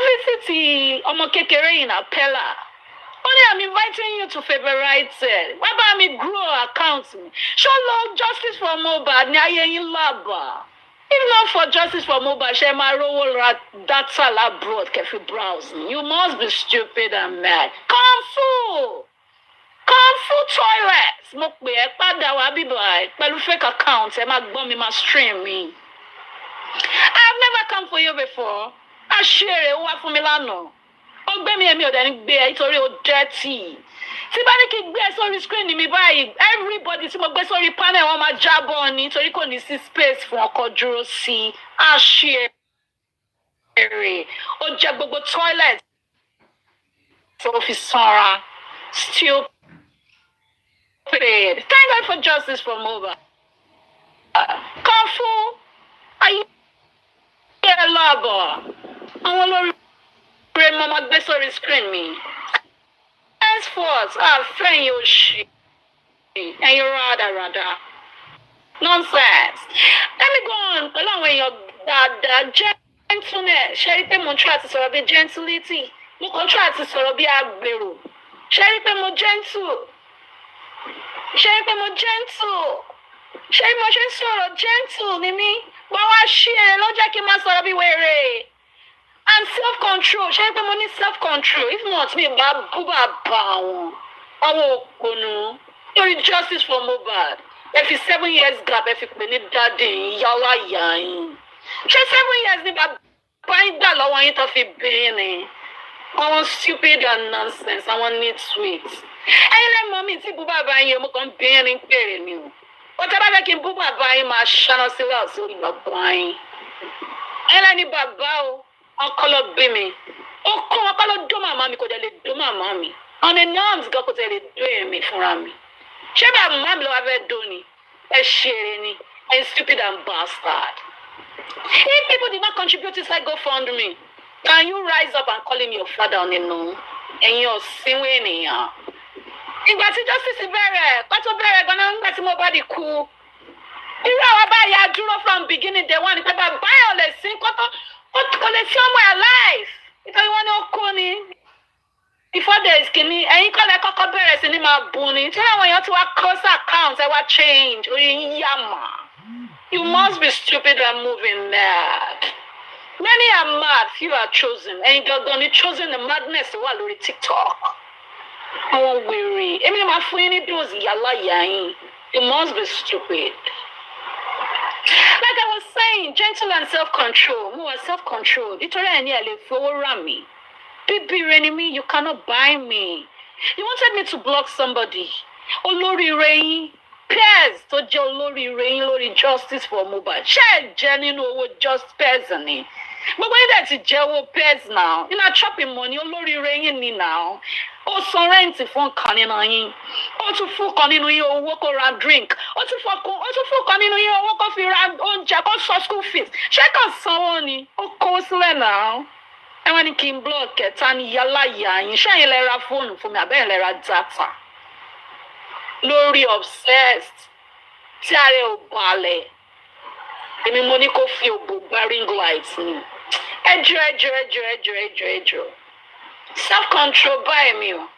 Visit ọmọ kékeré in Apella. Only I'm inviting you to favorite said. Why about me grow account? Show love justice for Mohbad. Ni ayé yín laba. If not for justice for Mohbad, she might roll data abroad. Kefi browsing. You must be stupid and mad. Kung Fu toilets. Mo pe e padà wá bíbá pẹ̀lú fake account. Ẹ má gbọ́ mi, má stream me. I've never come for you before. I share it. Wá fún mi lánàá. Ó gbé mi èmi ò dẹ̀ ní gbé ẹ nítorí ó dirty. Tí bá ní kí gbé ẹ sórí screen mi báyìí, everybody tí mo gbé sórí panel wọn máa jábọ̀ ni nítorí kò ní sí space fún ọkọ̀ dúró sí. A ṣe èrè. Ó jẹ gbogbo toilet. So fi sanra. Stupid. Thank God for justice for Mohbad. kan fún ayé ẹ lọ́bọ̀ àwọn olórí rẹ̀ mo máa gbé sórí screen mi. Henceforth, fẹ́yìn òṣì ẹ̀yin rádaràda nonsense. Let me go on pẹ̀lú àwọn èèyàn dáadáa gentleness ṣe rí pé mo try àti sọ̀rọ̀ bí gentility mo kàn try àti sọ̀rọ̀ bí agbèrò ṣe rí pé mo gentle ṣe rí pé mo gentle ṣe rí mo ṣe ń sọ̀rọ̀ gentle ni mí wọ́n wá ṣí ẹ ló jẹ́ kí n máa sọ̀rọ̀ bí wèrè and self-control ṣe rí pé mo ní self-control if not mi bá bú bàbá àwọn òpònú lórí justice for Mohbad ẹ fi 7 years gap ẹ fi pè ní dáàdì ìyáwó àyà yín ṣé 7 years ní bàbá yín gbà lọ́wọ́ yín tó fi bẹ́ẹ̀ ni àwọn stupid and nonsense àwọn need sweet ẹ̀yin lẹ́mọ̀ mi tí bú bàbá yín mo kàn bẹ́ẹ̀ ní pèrè mi o ọ̀tá bá fẹ́ kí n bú bàbá yín máa ṣáná sílẹ̀ sórí bàbá yín ẹ̀yin lẹ́ni bàbá o ọkọlọ bí mi ó kọ́ ọkọlọ dó màmá mi kò dẹ̀ lè dó màmá mi ọ̀nà norms gan kò tẹ̀ lè dó èmi fúnra mi ṣé bàbá mi ló wá fẹ́ dó ni ẹ ṣeré ni ẹ stupid and bastard. If people did not contribute inside GoFundMe, can you rise up and call him your father on the no? Ẹ̀yin ọ̀sìnwó ènìyàn. Ìgbà tí justice bẹ̀rẹ̀ pátó bẹ̀rẹ̀ gan-an nígbà tí Mohbad kú. Irú àwọn báyà dúró from beginning day one nípa bàbá yẹn ò lè sin kọ́tọ́ kò lè fi ọmọ ẹ̀ alive. Nítorí wọ́n ní ó kú ni. Before there is kìíní, ẹ̀yin kọ́lẹ̀ kọ́kọ́ bẹ̀rẹ̀ sí ní máa bù ni. Ṣé àwọn èèyàn ti wá close account ẹ wá change orí yín yá mà? You must be stupid and moving mad. Many are mad, few are chosen. Ẹ̀yin gangan ni chosen the madness wà lórí TikTok. Àwọn wèrè. Èmi ni màá fún yín ní dose yàrá yà yín. You must be stupid. Like I was saying, gentle and self-control. Mo wà self-control. Nítorí ẹ̀ ní ẹ̀ lè fowó rà mí. Bíbí ni mí, you cannot buy me. You wanted me to block somebody. Olóríire yín. Peers tó jẹ́ olóríire yín lórí justice for Mohbad. Ṣé ẹ jẹ́ nínú owó just peers ni? Gbogbo yín dẹ̀ ti jẹ́ owó peers now. Iná chopping money olóríire yín ni now. Ó san rẹ́ǹtì fún kan nínú yín. Ó tún fún kan nínú yín owó kó ra drink. Ó tún fún kan nínú yín owó kó fi ra oúnjẹ kó sọ school fees. Ṣé kàn sanwó ni? Ó kó sílẹ̀ now. Ẹ wá ní kí n block ẹ̀ ta ni yálà yà yín. Ṣé ẹ̀yin lẹ ra fóònù fún mi àbẹ́yìn lẹ ra data? Lórí obsessed tí ààrẹ ò balẹ̀ èmi mo ní kó fi òbò gba ring light ni ẹjọ́ self control báyìí mi o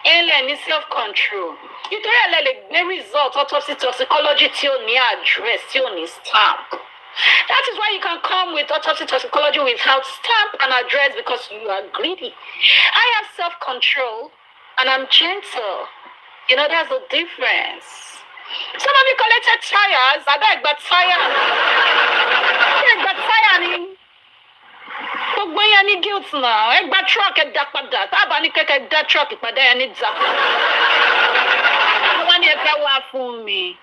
ẹ̀ńlẹ̀ ní self control nítorí ẹ̀ lẹ lè gbé result autopsy toxicology tí ò ní address tí ò ní stamp. That is why you can come with autopsy toxicology without stamp and address because you are greedy. I have self control and I'm gentle. You know, there's a difference. Some of you collected tires. I got tire. I got tire ni. Gbogbo yẹn ní guilt now. Ẹ gba truck ẹ dá padà. Tábà ní kẹ́kẹ́ dá truck ìpàdé ẹ ní dá. Wọ́n ní ẹ fẹ́ wá fún mi.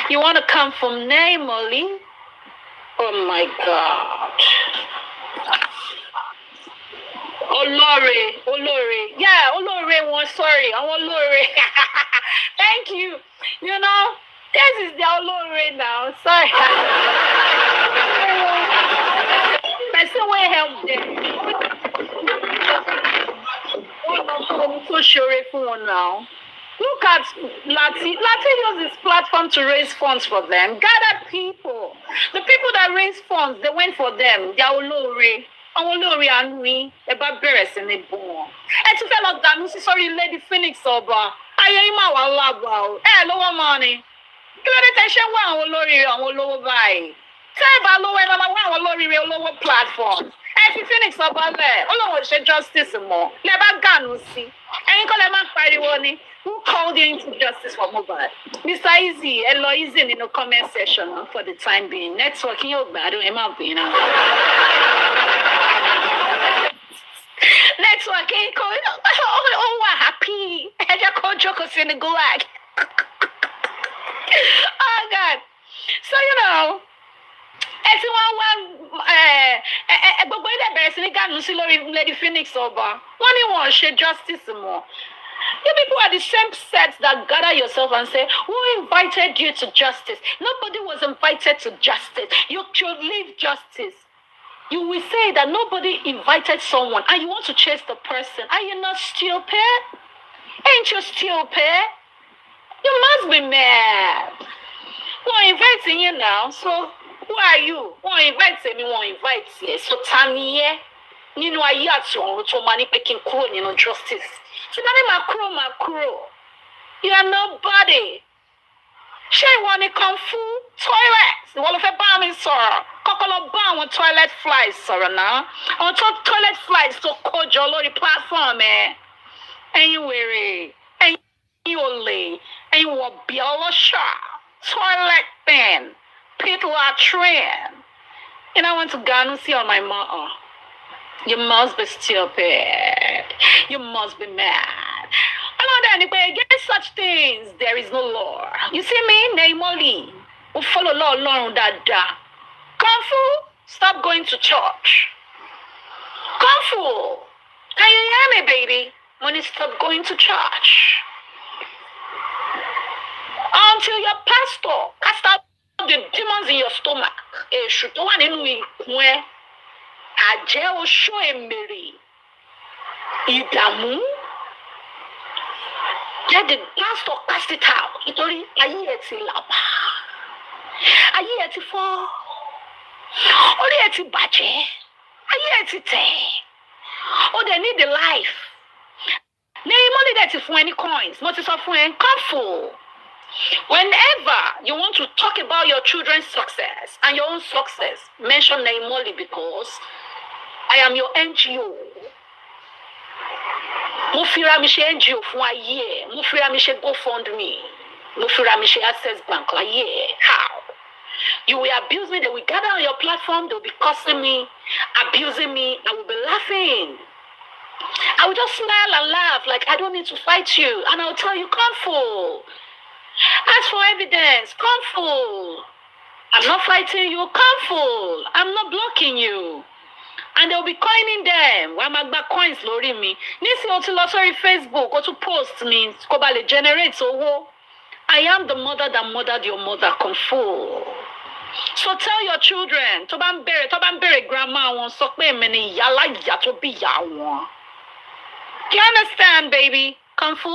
You want to come from Naimoli? Oh my God. Olóore. Yeah, Olóore one, sorry. I'm Olóore. Thank you. You know, this is the Olóore now. Sorry. Person will help them. So sure for now. Look at Lati. Lati used this platform to raise funds for them. Gather people. The people that raise funds, they went for them. They are Olóore. Àwọn olórí àánú yín ẹ bá bẹ̀rẹ̀ sí ní bú wọn. Ẹ tún fẹ́ lọ dànù sí sórí Lady Phoenix ọba. Ayé yín máa wà lábàá o. Ẹ lówó máa ni. Kí ló dé tẹ ṣe ń wá àwọn olórí àwọn olówó báyìí? Tẹ́ ẹ bá lówó ẹ máa wá àwọn olórí olówó platform. Ẹ fi Phoenix ọba lẹ̀. Ó lóun ò ṣe justice mọ́. Lẹ bá gànù sí. Ẹ̀yin kọ́ lẹ máa pariwo ni. Who called you into justice for Mohbad? Mr. Easy, ẹ lọ Easy nínú comment section for the time being. Network yóò gbádùn ẹ má bínú. Network yìí kò ó wà happy. Ẹ jẹ́ kó jókòó sí ní gulag. Oh God. So you know, ẹ ti wá gbogbo ilé bẹ̀rẹ̀ sí ní gànú sí lórí Lady Phoenix ọba. Wọ́n ní wọn ò ṣe justice mọ́. You people are the same sets that gather yourself and say, who invited you to justice? Nobody was invited to justice. You should leave justice. You will say that nobody invited someone and you want to chase the person. Are you not stupid? Ain't you stupid? You must be mad. We're inviting you now, so who are you? We're inviting me, we're inviting you. So Tanya, you know, I yet to money picking cool, you know, justice. So that macro. You are nobody. She want to kung fu toilet. You want to buy me, sir. Kokolo ban on toilet flies, sir, now. On toilet flies to code your lorry platform, eh? And you weary. And you lay. And you will be a toilet pen. Pit latrine. And I want to go and see on my mother. You must be stupid. You must be mad. Against such things, there is no law. You see me, Naimoli, who follow law along that. Kung Fu, stop going to church. Kung Fu, can you hear me, baby? Money, stop going to church. Until your pastor cast out the demons in your stomach. Should one in we where a jail show a Mary. Idamu. Let the pastor cast it out. It only a year till lapa. A year till four. Only a till bache. A year till 10. Oh, they need the life. Name only that is for any coins, not is for any comfort. Whenever you want to talk about your children's success and your own success, mention Naimoli because I am your NGO. Mo fira mi ṣe NGO fún ayé. Mo fira mi ṣe GoFundMe. Mo fira mi ṣe Access Bank láyé. How? You will abuse me, they will gather on your platform, they will be cursing me, abusing me, I will be laughing. I will just smile and laugh like I don't need to fight you. And I will tell you, come full. Ask for evidence, come full. I'm not fighting you, come full. I'm not blocking you. And they'll be coining them. Why am I coins lórí mi? Nisi o ti lọ sórí Facebook, o to post me, kó ba lè generate owó. I am the mother that mothered your mother, come full. So tell your children, tó bá ń bèrè grandma wọn sọ pé èmi ni ìyá láyà tó bí ìyá wọn. Do you understand, baby? Kung Fu?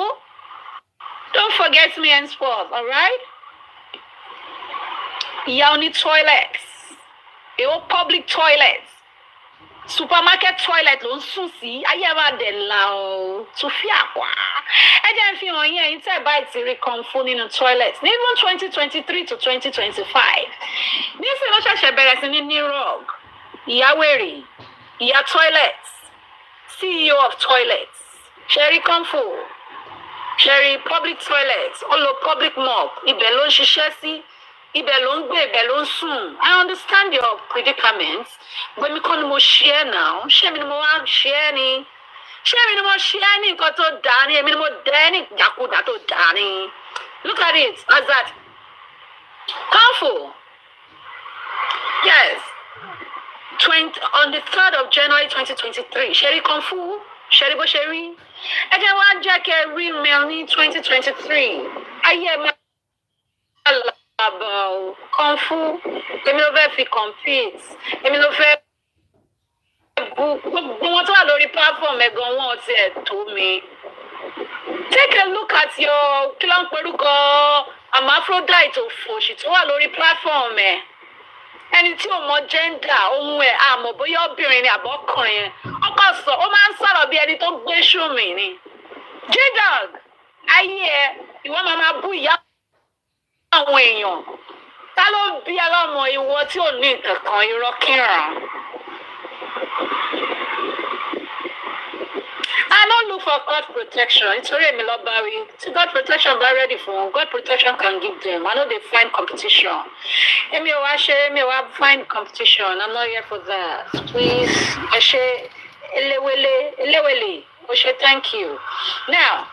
Don't forget me henceforth, all right? Y'all need toilets. All public toilets. Supermarket toilet ló ń sùn sí. Ayé wa dẹ̀ la o. Tó fi àpá. Ẹ jẹ́ n fi hàn yín ẹ̀yin tẹ́ bá ti rí Kung Fu nínú toilet. Ní even 2023 to 2025. Nísìnyí ló ṣẹ̀ṣẹ̀ bẹ̀rẹ̀ sí ní rug. Ìyá wèrè. Ìyá toilets. CEO of toilets. Sherry Kung Fu. Sherry public toilets. All public mob. Ibẹ̀ ló ń ṣiṣẹ́ sí. Ibẹ̀ ló ń gbé, ibẹ̀ ló ń sùn. I understand your predicament. But mi kọ́ ni mo share now. Ṣé mi ni mo wá share ni? Ṣé mi ni mo share ni nǹkan tó dáa ni? Èmi ni mo dẹ́ ní ìjàkudà tó dáa ni. Look at it as that. Kung Fu. Yes. On the 3rd of January 2023. Sherry Kung Fu. Sherry bó ṣe rí. Ẹ jẹ́ wá jẹ́ kẹ́ rí mail ní 2023. Ayé máa about Kung Fu. Èmi ló fẹ́ fi compete. Èmi ló fẹ́ gbogbo wọn tó wà lórí platform ẹ̀gàn wọn ti ẹ̀ tó mi. Take a look at your kí ló ń perúkọ Hermaphrodite òfòṣì tó wà lórí platform ẹ̀. Ẹni tí ò mọ gender ohun ẹ̀ àmọ́ bóyá obìnrin ni àbọ̀kùnrin. Ọkọ sọ ó máa ń sọ̀rọ̀ bí ẹni tó gbé ṣùmí ni. J-Dog ayé ẹ ìwọ máa bú ìyá àwọn èèyàn. Ta ló bí ọlọ́mọ ìwọ tí ò ní nǹkan kan irọ́ kíran? I don't look for God protection. Nítorí èmi lọ bá rí. Tí God protection bá ready for wọn, God protection can give them. I know they find competition. Èmi ò wá find competition. I'm not here for that. Please, ẹ ṣe eléwélé. Ó ṣe thank you. Now,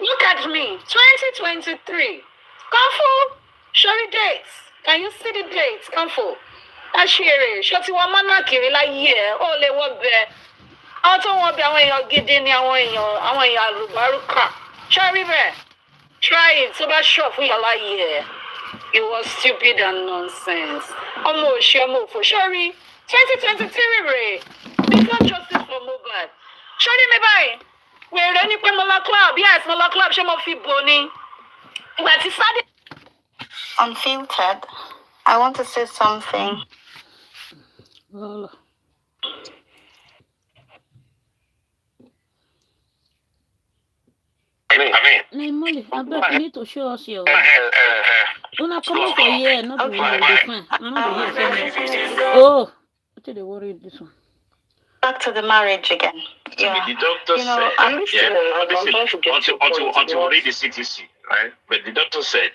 look at me. 2023. Kung Fu, show the dates. Can you see the dates? Kung Fu. Àṣírí, ṣó ti wọ́n mọ́nà kiri láyé ẹ̀, ó lè wọ́ bẹ́ẹ̀. Àwọn tó wọ́n bí àwọn èèyàn gidi ni àwọn èèyàn àlùbáríkà. Ṣọ́rí bẹ́ẹ̀, try it tó bá ṣọ̀ fún yàrá yìí ẹ̀. It was stupid and nonsense. Ọmọ òṣì ọmọ òfò ṣọ́rí 2023 rèé. It's not justice for Mohbad. Ṣọ́rí mi báyìí, wèrè ní pé mo lọ club, yes mo lọ club ṣé mo fi bò ni. Ìgbà tí Sade. Unfiltered, I want to say something. Molly, I bet you need to show us your. Una come for here, not the one with the fan. I'm not here. Oh, what did they worry this one? Back to the marriage again. Yeah. The doctor said, until we read the CTC, right? But the doctor said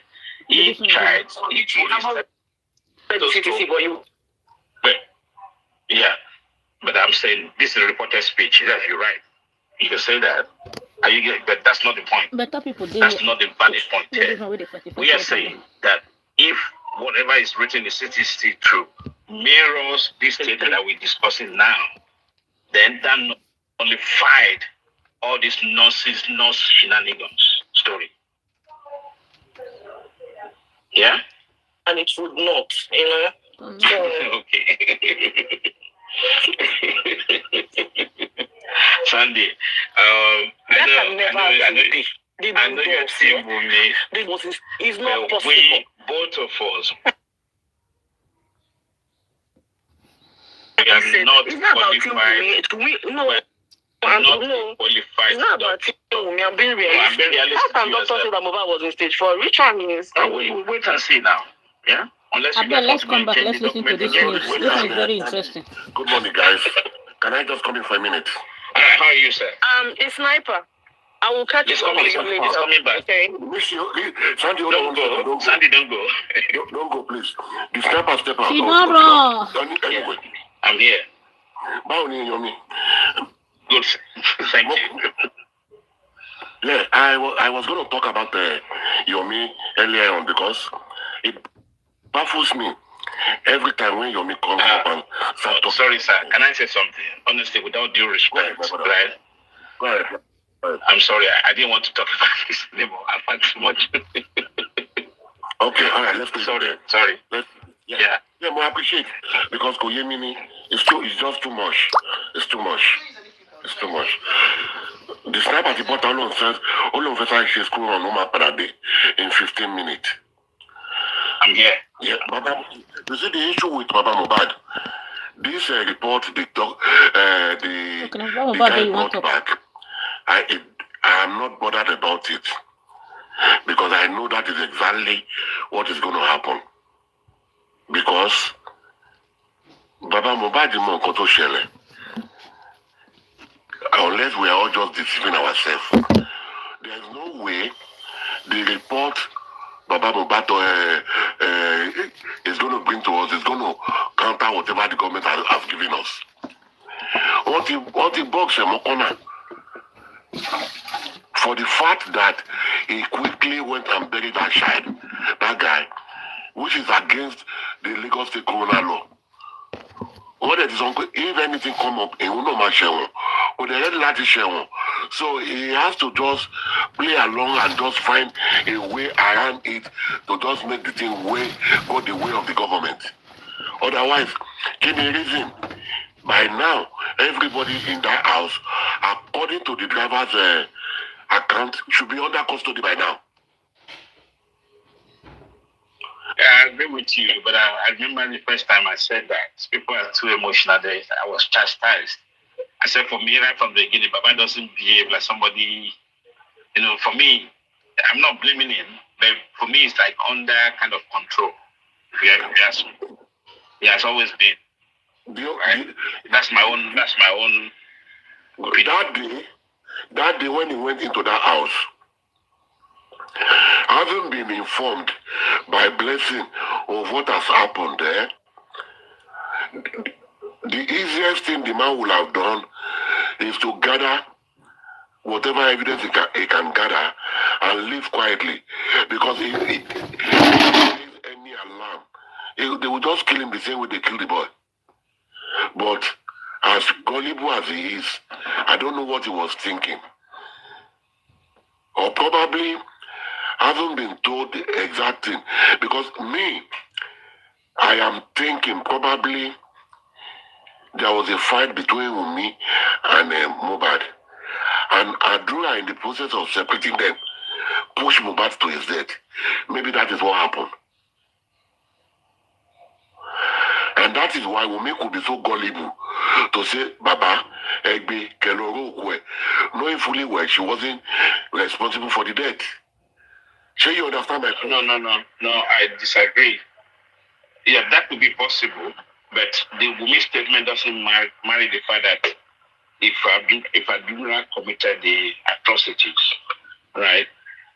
he tried. But I'm saying this is a reported speech. Yes, you're right. You can say that. But that's not the point. Better people that's not the valid point here. We are saying that if whatever is written in the CTC true mirrors this statement that we're discussing now, then that nullified all this nonsense, shenanigans story. Yeah? And it would not, Okay. Sunday, I know you're team with me. It's not possible. We, both of us, we are not qualified. It's not about team. I'm being realistic. How can doctor say that Mohbad was in stage 4? Which one is? We wait and see now. Yeah? Let's come back. Let's listen to this news. This is very interesting. Good morning, guys. Can I just come in for a minute? How are you, sir? It's Sniper. I will catch you later. He's coming back. Okay. Sandy, don't go. Sandy, don't go. Don't go, please. The step out. Anyway. I'm here. Bye, Yomi. Good. Thank you. Yeah, I was going to talk about Yomi earlier on because it baffles me every time when Yomi comes up and starts talking. Sorry, sir. Can I say something? Honestly, without due respect, right? Go ahead. I'm sorry. I didn't want to talk about this anymore. I've had too much. Okay, all right. Let's Sorry. Yeah, I appreciate it because Koyemini it's just too much. It's too much. The sniper at the bottom alone says all of us are school on Oma Parade in 15 minutes. I'm here. Yeah, Baba, you see the issue with Baba Mohbad. This report, the guy brought back. I am not bothered about it because I know that is exactly what is going to happen. Because Baba Mohbad is more koto shele. Unless we are all just deceiving ourselves, there is no way the report Baba Mohbad is going to bring to us is going to counter whatever the government has given us. What the box for the fact that he quickly went and buried that guy, which is against the Lagos State criminal law. What it is, if anything come up, he will not match him. But they already like to. So he has to just play along and just find a way around it to just make the thing go the way of the government. Otherwise, give me a reason. By now, everybody in that house, according to the driver's account, should be under custody by now. I agree with you, but I remember the first time I said that. People are too emotional there. I was chastised. I said for me, right from the beginning, Baba doesn't behave like somebody, for me, I'm not blaming him, but for me, it's like under kind of control. If you ask me. He has always been. Right? That's my own opinion. That day when he went into that house, having been informed by blessing of what has happened there, the easiest thing the man would have done is to gather whatever evidence he can gather and leave quietly. Because if there is any alarm, they will just kill him the same way they killed the boy. But As gullible as he is, I don't know what he was thinking. Or probably haven't been told the exact thing. Because me, I am thinking probably there was a fight between me and Mohbad. And Adura, in the process of separating them, pushed Mohbad to his death. Maybe that is what happened. And that is why Wunmi could be so gullible to say, Baba, Egbe, Keloro, knowing fully well she wasn't responsible for the death. Sure, you understand my point? No, I disagree. Yeah, that could be possible, but the Wunmi statement doesn't marry the fact that if Adura committed the atrocities, right?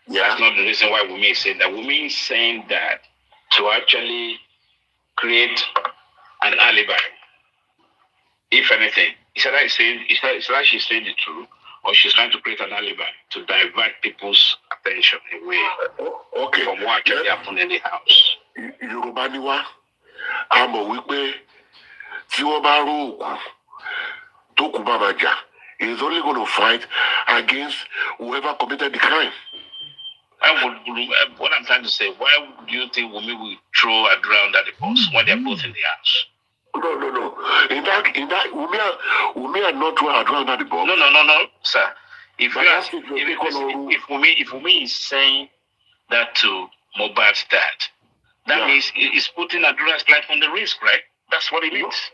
Yeah. That's not the reason why Wunmi is saying that. Wunmi is saying that to actually create an alibi. If anything, she's saying the truth, or she's trying to create an alibi to divert people's attention away from what actually happened in the house. Yorùbá ni wá, a mọ̀ wípé tí wọ́n bá rú òkú tó kú bá máa jà, he is only going to fight against whoever committed the crime. What I'm trying to say, why do you think Wunmi will throw Adura under the bus when they're both in the house? No. In that, Wunmi are not throwing Adura under the bus. No, sir. If Wunmi is saying that to Mohbad's dad, that means he's putting Adura's life on the risk, right? That's what it means.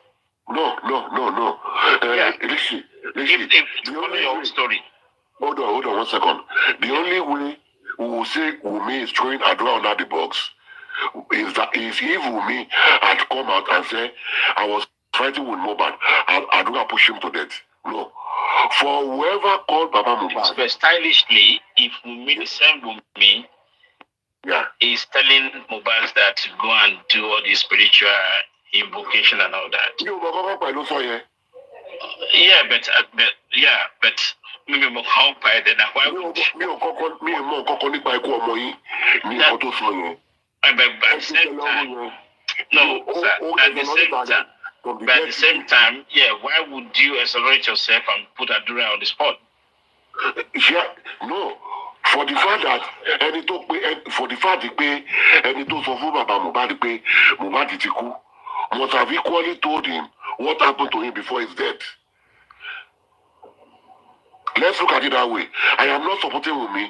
No. Listen. If follow your own story. Hold on 1 second. The only way we will say Wunmi is throwing Adura under the box is if Wunmi had come out and said, I was fighting with Mohbad and Adura pushed him to death. No. For whoever called Baba Mohbad. But stylishly, if Wunmi, the same Wunmi, is telling Mohbad that to go and do all the spiritual invocation and all that. But maybe more by then. Why would at the same time, but at the same time, why would you isolate yourself and put Adura on the spot? Yeah, no. For the fact that any to sọ fún Baba Mohbad pé Mohbad ti kú, must have equally told him what happened to him before his death. Let's look at it that way. I am not supporting Wunmi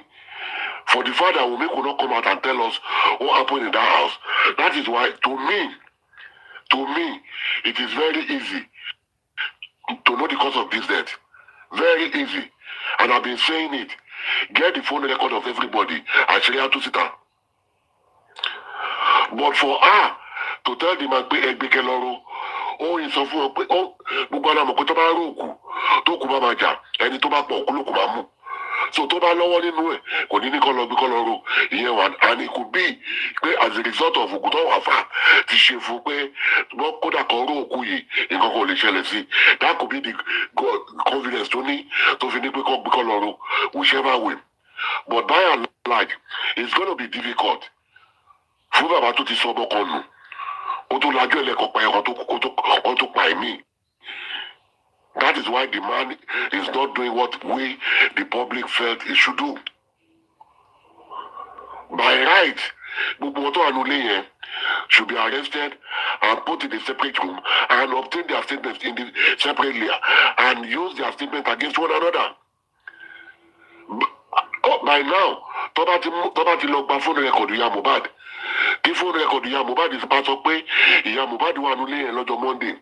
for the fact that Wunmi could not come out and tell us what happened in that house. That is why, to me, it is very easy to know the cause of this death. Very easy. And I've been saying it. Get the phone record of everybody and share out to sit down. But for her to tell the man pé Egbe Keloro, in sọ fún ọ pé gbogbo ara mọ̀ pé tó bá rú òkú tó kú bá máa jà ẹni tó bá pọ̀ òkú ló kù máa mú. So tó bá lọ́wọ́ nínú ẹ̀ kò ní kọ́ lọ bí kọ́ lọ ro ìyẹn wà, and it could be pé as a result of òkú tó wà fà ti ṣe fún pé wọ́n kódà kan rú òkú yìí nǹkan kò lè ṣẹlẹ̀ sí. That could be the confidence tó ní tó fi ní pé kọ́ bí kọ́ lọ ro whichever way. But by and large, it's going to be difficult. Fún bàbá tó ti sọ ọmọ kan nù, ó tó lajú ẹlẹ́kọ̀ọ́ pa ẹ̀kọ́ tó pa ẹ̀mí. That is why the man is not doing what we, the public, felt he should do. By right, gbogbo tó wà nílé yẹn should be arrested and put in a separate room and obtain their statements separately and use their statements against one another. By now, tó bá ti lọ gba phone record ìyá Mohbad. Kí phone record ìyá Mohbad bá sọ pé ìyá Mohbad wà nílé yẹn lọ́jọ́ Monday.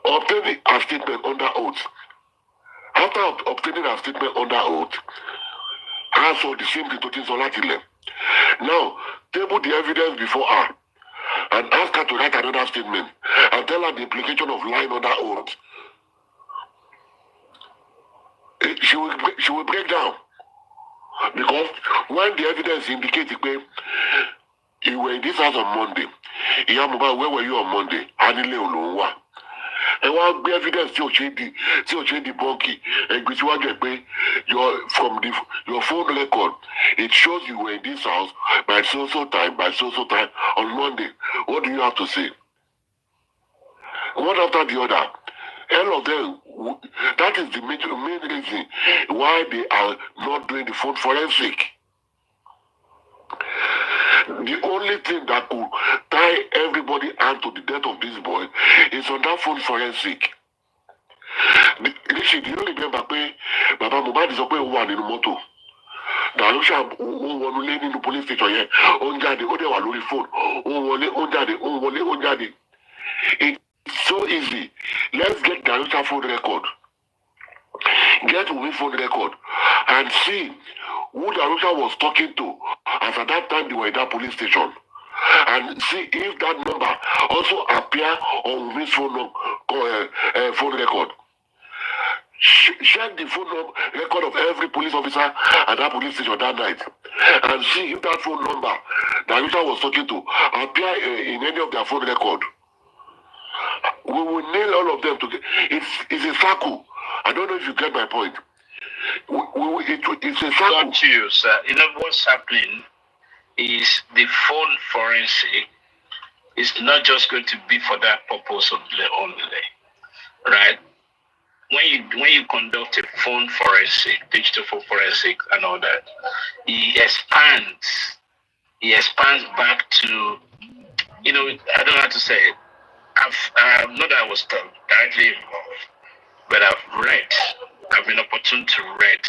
Obtaining a statement under oath. After obtaining a statement under oath, answer the same thing to things on Lati. Now, table the evidence before her and ask her to write another statement and tell her the implication of lying under oath. She will break down. Because when the evidence indicates that you were in this house on Monday, where were you on Monday? And one be evidence tí o ṣe di bunky ẹgbẹ́ síwájú ẹ pé your phone record, it shows you were in this house by so time on Monday. What do you have to say? One after the other, All of them, that is the main reason why they are not doing the phone forensic. The only thing that could tie everybody hand to the death of this boy is on that phone forensic. Rishi, do you remember Baba Mohbad sọ pé ó wà nínú mọ́tò? Darusha ó wọnú nínú police station yẹn, ó ń jáde, ó dẹ̀ wà lórí phone, ó ń wọlé, ó ń jáde, ó ń wọlé, ó ń jáde. It's so easy. Let's get Darusha phone record. Get Wumi phone record and see who Darusha was talking to as at that time they were in that police station. And see if that number also appear on Wumi's phone record. Check the phone record of every police officer at that police station that night and see if that phone number Darusha was talking to appear in any of their phone record. We will nail all of them together. It's a circle. I don't know if you get my point. It's a circle. Got you, sir. You know what's happening is the phone forensic is not just going to be for that purpose only, right? When you conduct a phone forensic, digital phone forensic, and all that, it expands back to, I don't know how to say it. Not that I was directly involved, but I've been opportune to read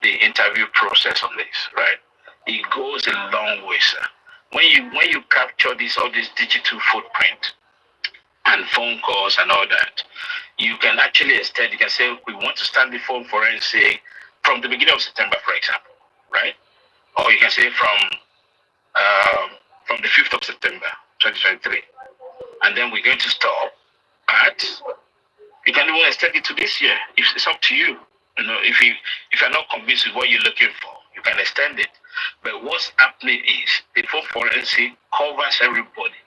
the interview process on this, right? It goes a long way, sir. When you capture all this digital footprint and phone calls and all that, you can actually extend. You can say we want to start the phone forensic from the beginning of September, for example, right? Or you can say from the 5th of September, 2023, and then we're going to stop at. You can even extend it to this year. It's up to you. If you're not convinced with what you're looking for, you can extend it. But what's happening is the phone forensic covers everybody,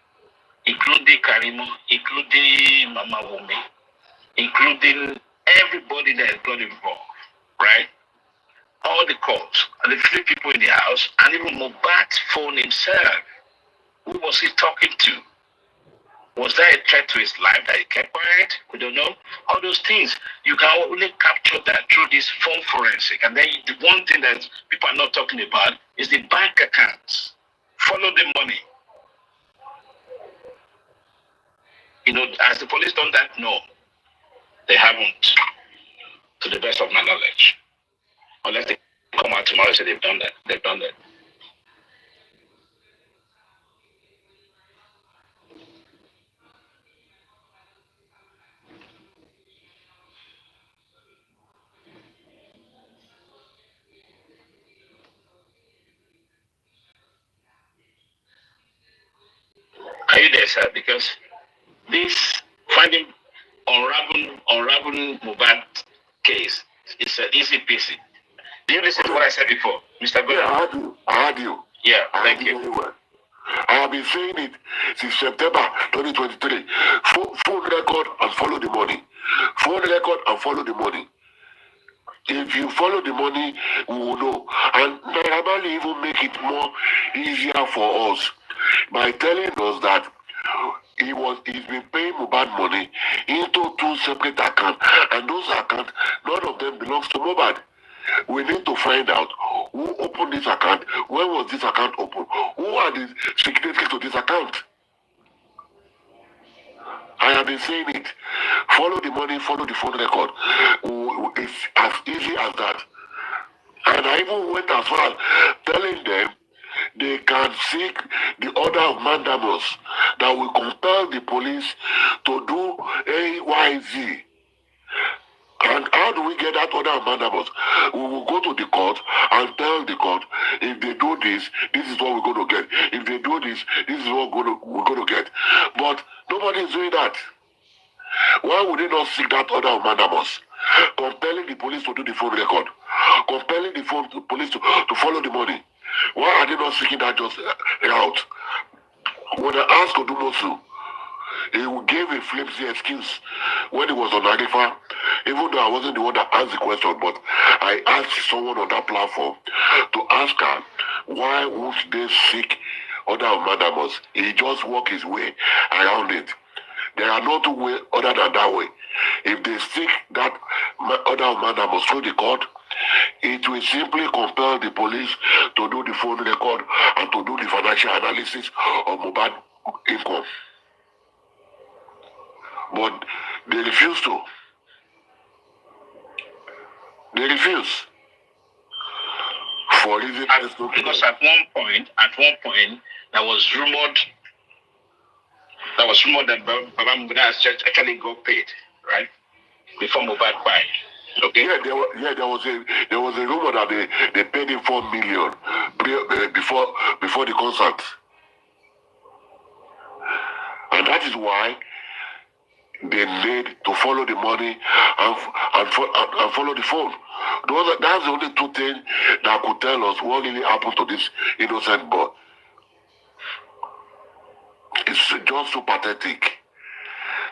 including Karimo, including Mama Wumi, including everybody that got involved, right? All the calls, and the 3 people in the house, and even Mohbad's phone himself. Who was he talking to? Was there a threat to his life that he kept quiet? We don't know. All those things, you can only capture that through this phone forensic. And then the one thing that people are not talking about is the bank accounts. Follow the money. Has the police done that? No. They haven't, to the best of my knowledge. Unless they come out tomorrow and say they've done that. They've done that. Are you there, sir? Because this finding unraveling Mohbad case is an easy peasy. Do you listen to what I said before, Mr. Godwin? Yeah, I heard you. Yeah, thank you. Well. I have been saying it since September 2023. Phone record and follow the money. Phone record and follow the money. If you follow the money, we will know. And Naira even make it more easier for us by telling us that he's been paying Mohbad money into 2 separate accounts, and those accounts, none of them belongs to Mohbad. We need to find out who opened this account, when was this account opened, who are the signatories to this account. I have been saying it. Follow the money, follow the phone record. It's as easy as that. And I even went as far as telling them they can seek the order of mandamus that will compel the police to do AYZ. And how do we get that order of mandamus? We will go to the court and tell the court, if they do this, this is what we're going to get. If they do this, this is what we're going to get. But nobody is doing that. Why would they not seek that order of mandamus? Compelling the police to do the phone record. Compelling the police to follow the money. Why are they not seeking that just route? When I asked Odumosu, he gave a flimsy excuse when he was on Arifa, even though I wasn't the one that asked the question, but I asked someone on that platform to ask her, why would they seek order of mandamus? He just walked his way around it. There are no two ways other than that way. If they stick that other man that must through the court, it will simply compel the police to do the phone record and to do the financial analysis of mobile income. But they refuse to. They refuse. For reasons because at one point, there was rumored that Baba Muguna actually got paid, right? Before mobile buy. Okay. Yeah, there was a rumor that they paid him 4 million before the concert, and that is why they need to follow the money and follow the phone. That's the only two things that could tell us what really happened to this innocent boy. It's just so pathetic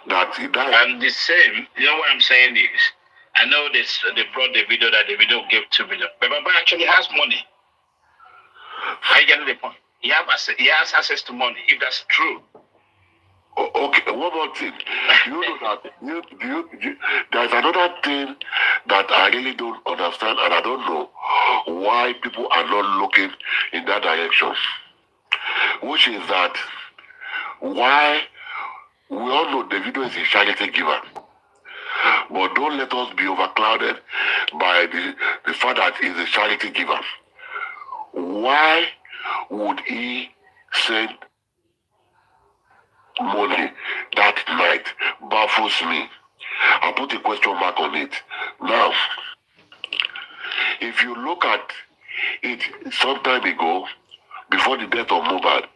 that he died. And the same, you know what I'm saying is, I know they brought the video that the video gave 2 million. But Baba actually has money. I get the point. He has access to money, if that's true. Okay, one more thing. You know that there's another thing that I really don't understand, and I don't know why people are not looking in that direction. Which is that why we all know Davido is a charity giver. But don't let us be overclouded by the fact that he's a charity giver. Why would he send money that night? Baffles me. I put a question mark on it. Now, if you look at it some time ago, before the death of Mohbad,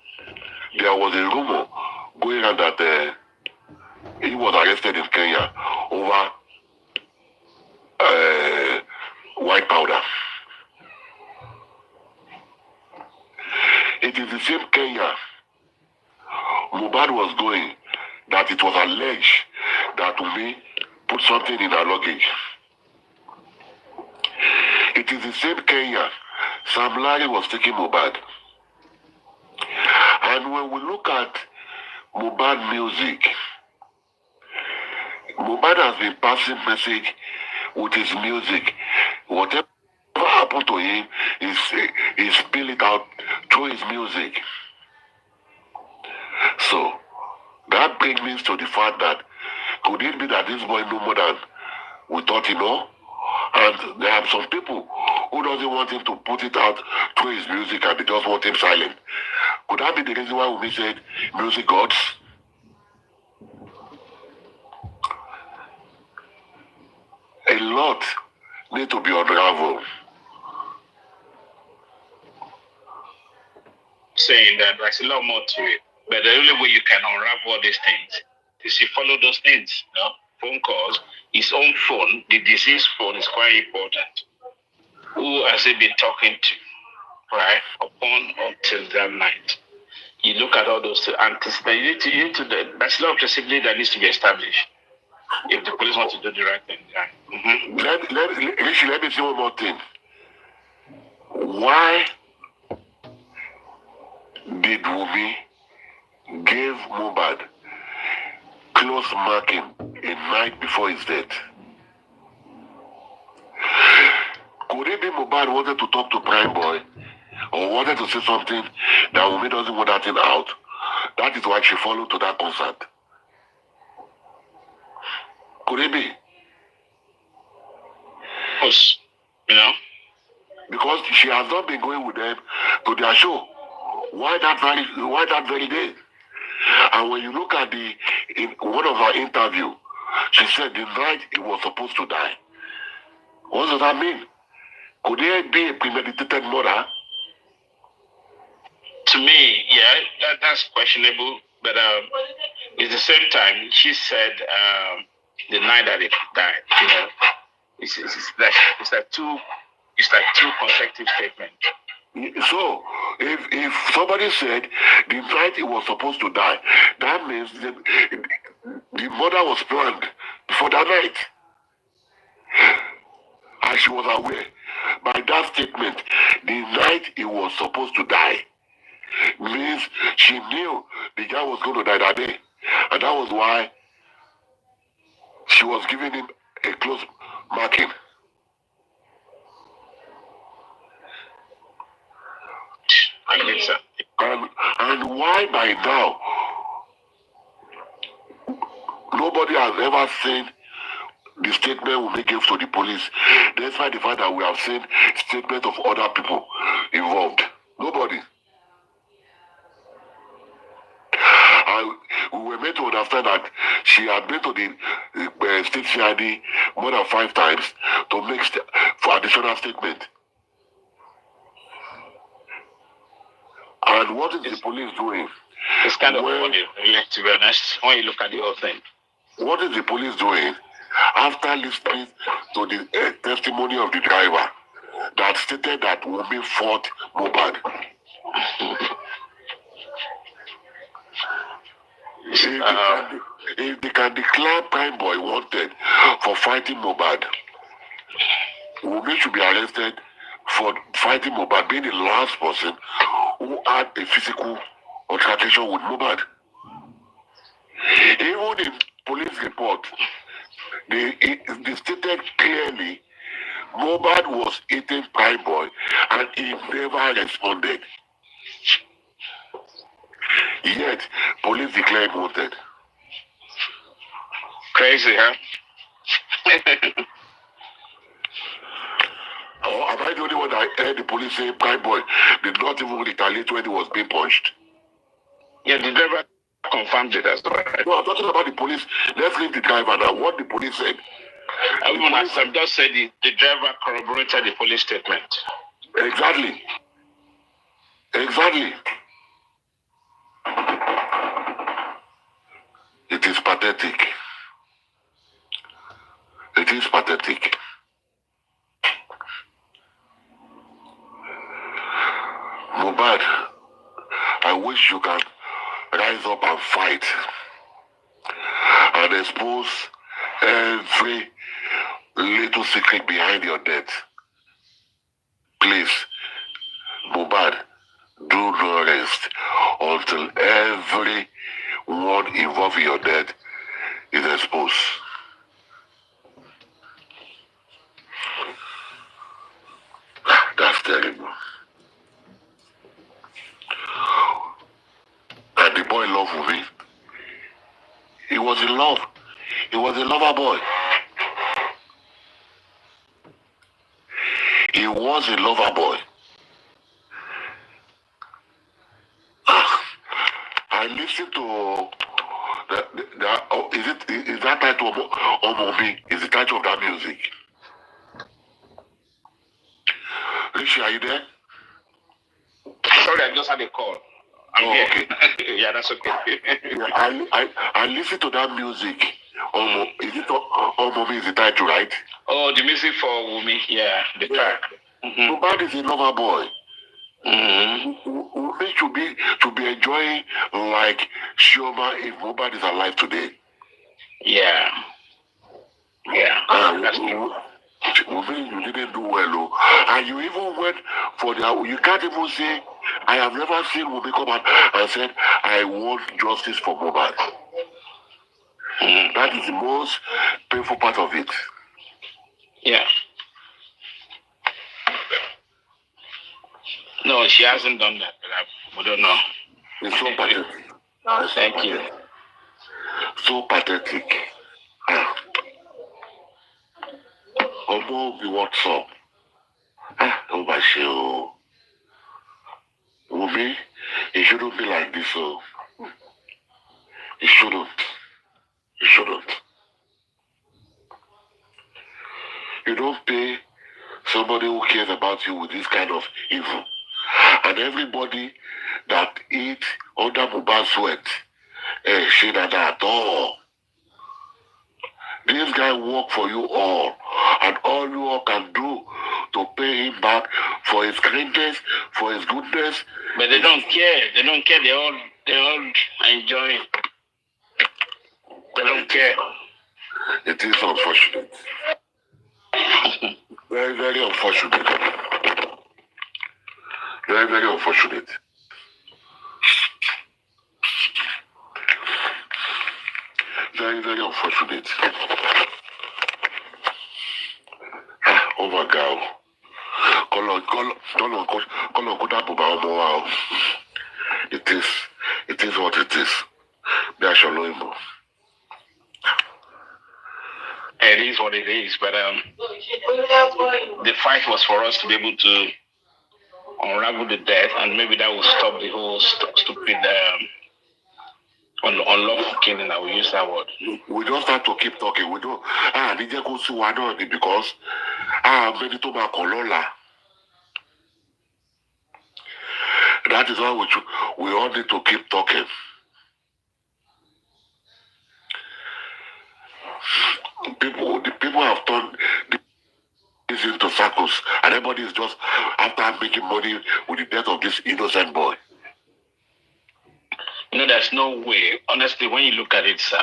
there was a rumor going on that he was arrested in Kenya over white powder. It is the same Kenya Mohbad was going that it was alleged that Umi put something in her luggage. It is the same Kenya Sam Larry was taking Mohbad. And when we look at Mohbad music, Mohbad has been passing message with his music. Whatever happened to him, he spill it out through his music. So that brings me to the fact that could it be that this boy knew more than we thought he know? And there are some people who doesn't want him to put it out through his music and they just want him silent. Could that be the reason why we said music gods? A lot need to be unraveled. Saying that there's a lot more to it. But the only way you can unravel all these things is you follow those things. You know? Phone calls, his own phone, the deceased phone is quite important. Who has he been talking to, right? Upon until that night. You look at all those anticipations. There's a lot of possibility that needs to be established if the police want to do the right thing. Yeah. Mm-hmm. Let me say one more thing. Why did Wumi give Mohbad close marking a night before his death? Could it be Mohbad wanted to talk to Prime Boy or wanted to say something that Wumi doesn't want that thing out? That is why she followed to that concert. Could it be? Because, you know? Because she has not been going with them to their show. Why that very day? And when you look at in one of her interview, she said the night he was supposed to die. What does that mean? Could there be a premeditated murder? To me, yeah, that's questionable. But at the same time, she said the night that he died. You know, it's like two consecutive statements. So, if somebody said the night he was supposed to die, that means the murder was planned before that night. And she was aware. By that statement, the night he was supposed to die means she knew the guy was going to die that day. And that was why she was giving him a close marking. I believe so. And why by now nobody has ever seen the statement we make to the police, despite the fact that we have seen statements of other people involved. Nobody. And we were made to understand that she had been to the state CID more than 5 times to make for additional statement. And what is the police doing? It's kind of funny, to be honest, when you look at the whole thing. What is the police doing after listening to the testimony of the driver that stated that Wumi fought Mohbad? If they can declare Prime Boy wanted for fighting Mohbad, Wumi should be arrested for fighting Mohbad, being the last person who had a physical altercation with Mohbad. Even in police report, they stated clearly Mohbad was eating Prime Boy and he never responded. Yet, police declared wanted. Crazy, huh? Or am I the only one that heard the police say Prime Boy did not even retaliate when he was being punched? Yeah, the driver confirmed it as well. No, I'm talking about the police. Let's leave the driver now. What the police said. I've just said the driver corroborated the police statement. Exactly. Exactly. It is pathetic. It is pathetic. Mohbad, I wish you can rise up and fight and expose every little secret behind your death. Please, Mohbad, do not rest until everyone involved in your death is exposed. That's terrible. And the boy loved me. He was in love. He was a lover boy. He was a lover boy. I listened to is that title of Yomi? Is the title of that music? Rishi, are you there? Sorry, I just had a call. I'm here. Okay. Yeah, that's okay. Yeah, I listened to that music. Is it Yomi is the title, right? Oh, the music for Wumi, yeah, the track. Mohbad is a lover boy. Wumi should be enjoying like Shioma if Mohbad is alive today. Yeah. Yeah. That's true. Wumi, you didn't do well, and you even went for you can't even say, I have never seen Wumi come out and said, I want justice for Mohbad. That is the most painful part of it. Yeah. No, she hasn't done that, but we don't know. It's so pathetic. Thank you. So pathetic. Omo, what's up? Oh my show. Wumi, it shouldn't be like this, so it shouldn't. It shouldn't. You don't pay somebody who cares about you with this kind of evil. And everybody that eats under Mohbad's sweat, she not at all. This guy work for you all, and all you all can do to pay him back for his kindness, for his goodness. But they don't care. They don't care. They all enjoy it. They don't care. It is unfortunate. Very, very unfortunate. Very, very unfortunate. very, very unfortunate. Oh my God. It is what it is. It is what it is, but the fight was for us to be able to unravel the death, and maybe that will stop the whole stupid unlawful killing. I will use that word. We just have to keep talking. We don't. Because many to my colola. That is why we all need to keep talking. The people have turned this into circles, and everybody is just after making money with the death of this innocent boy. There's no way. Honestly, when you look at it, sir,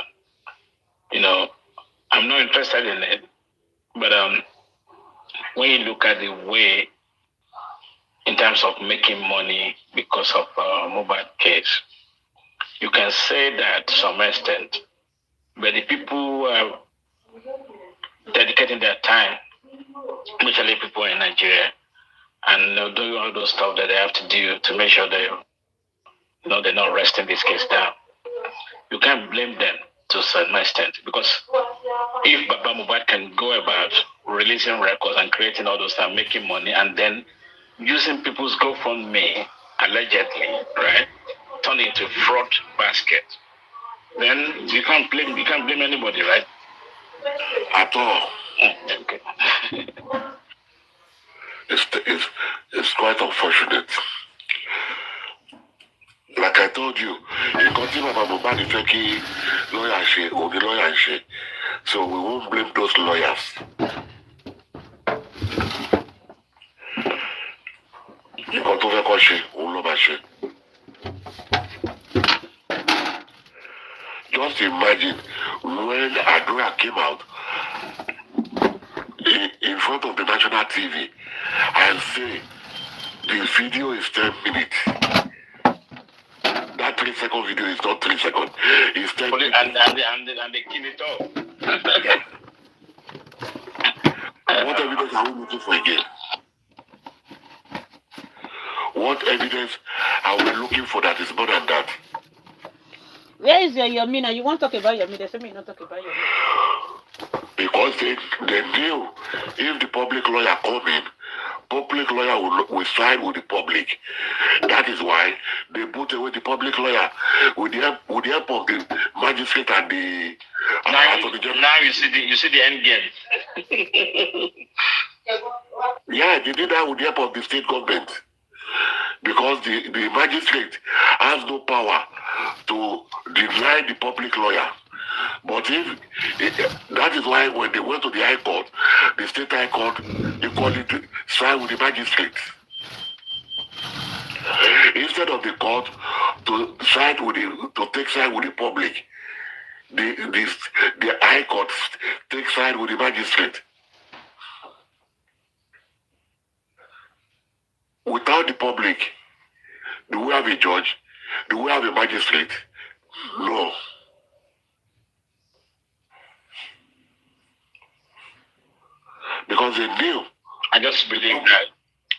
I'm not interested in it. But when you look at the way, in terms of making money because of mobile case, you can say that to some extent. But the people who are dedicating their time, especially people in Nigeria, and doing all those stuff that they have to do to make sure they're not resting this case down. You can't blame them to some extent, because if Baba Mubad can go about releasing records and creating all those stuff, making money, and then using people's GoFundMe allegedly, right, turn it into fraud basket, then you can't blame anybody, right? At all. Okay. It's quite unfortunate. Like I told you, you continue about Mubad Feki lawyer shit or the lawyer shit. So we won't blame those lawyers. You got to record shit, shit. Just imagine when Adura came out in front of the national TV and say the video is 10 minutes. That 3-second video is not 3 seconds. It's 10 minutes. And they kill it all. What evidence are we looking for again? What evidence are we looking for that is more than that? Where is your Yomi now? You want to talk about Yomi? They say me not talk about Yomi. Because they knew if the public lawyer come in, public lawyer will side with the public. That is why they put away the public lawyer with the help of the magistrate and the now you see the end game. Yeah, they did that with the help of the state government. Because the magistrate has no power to deny the public lawyer. But that is why when they went to the High Court, the State High Court equally side with the magistrate. Instead of the court to take side with the public, the High Court takes side with the magistrate. Without the public, do we have a judge? Do we have a magistrate? No. Because they knew. I just believe that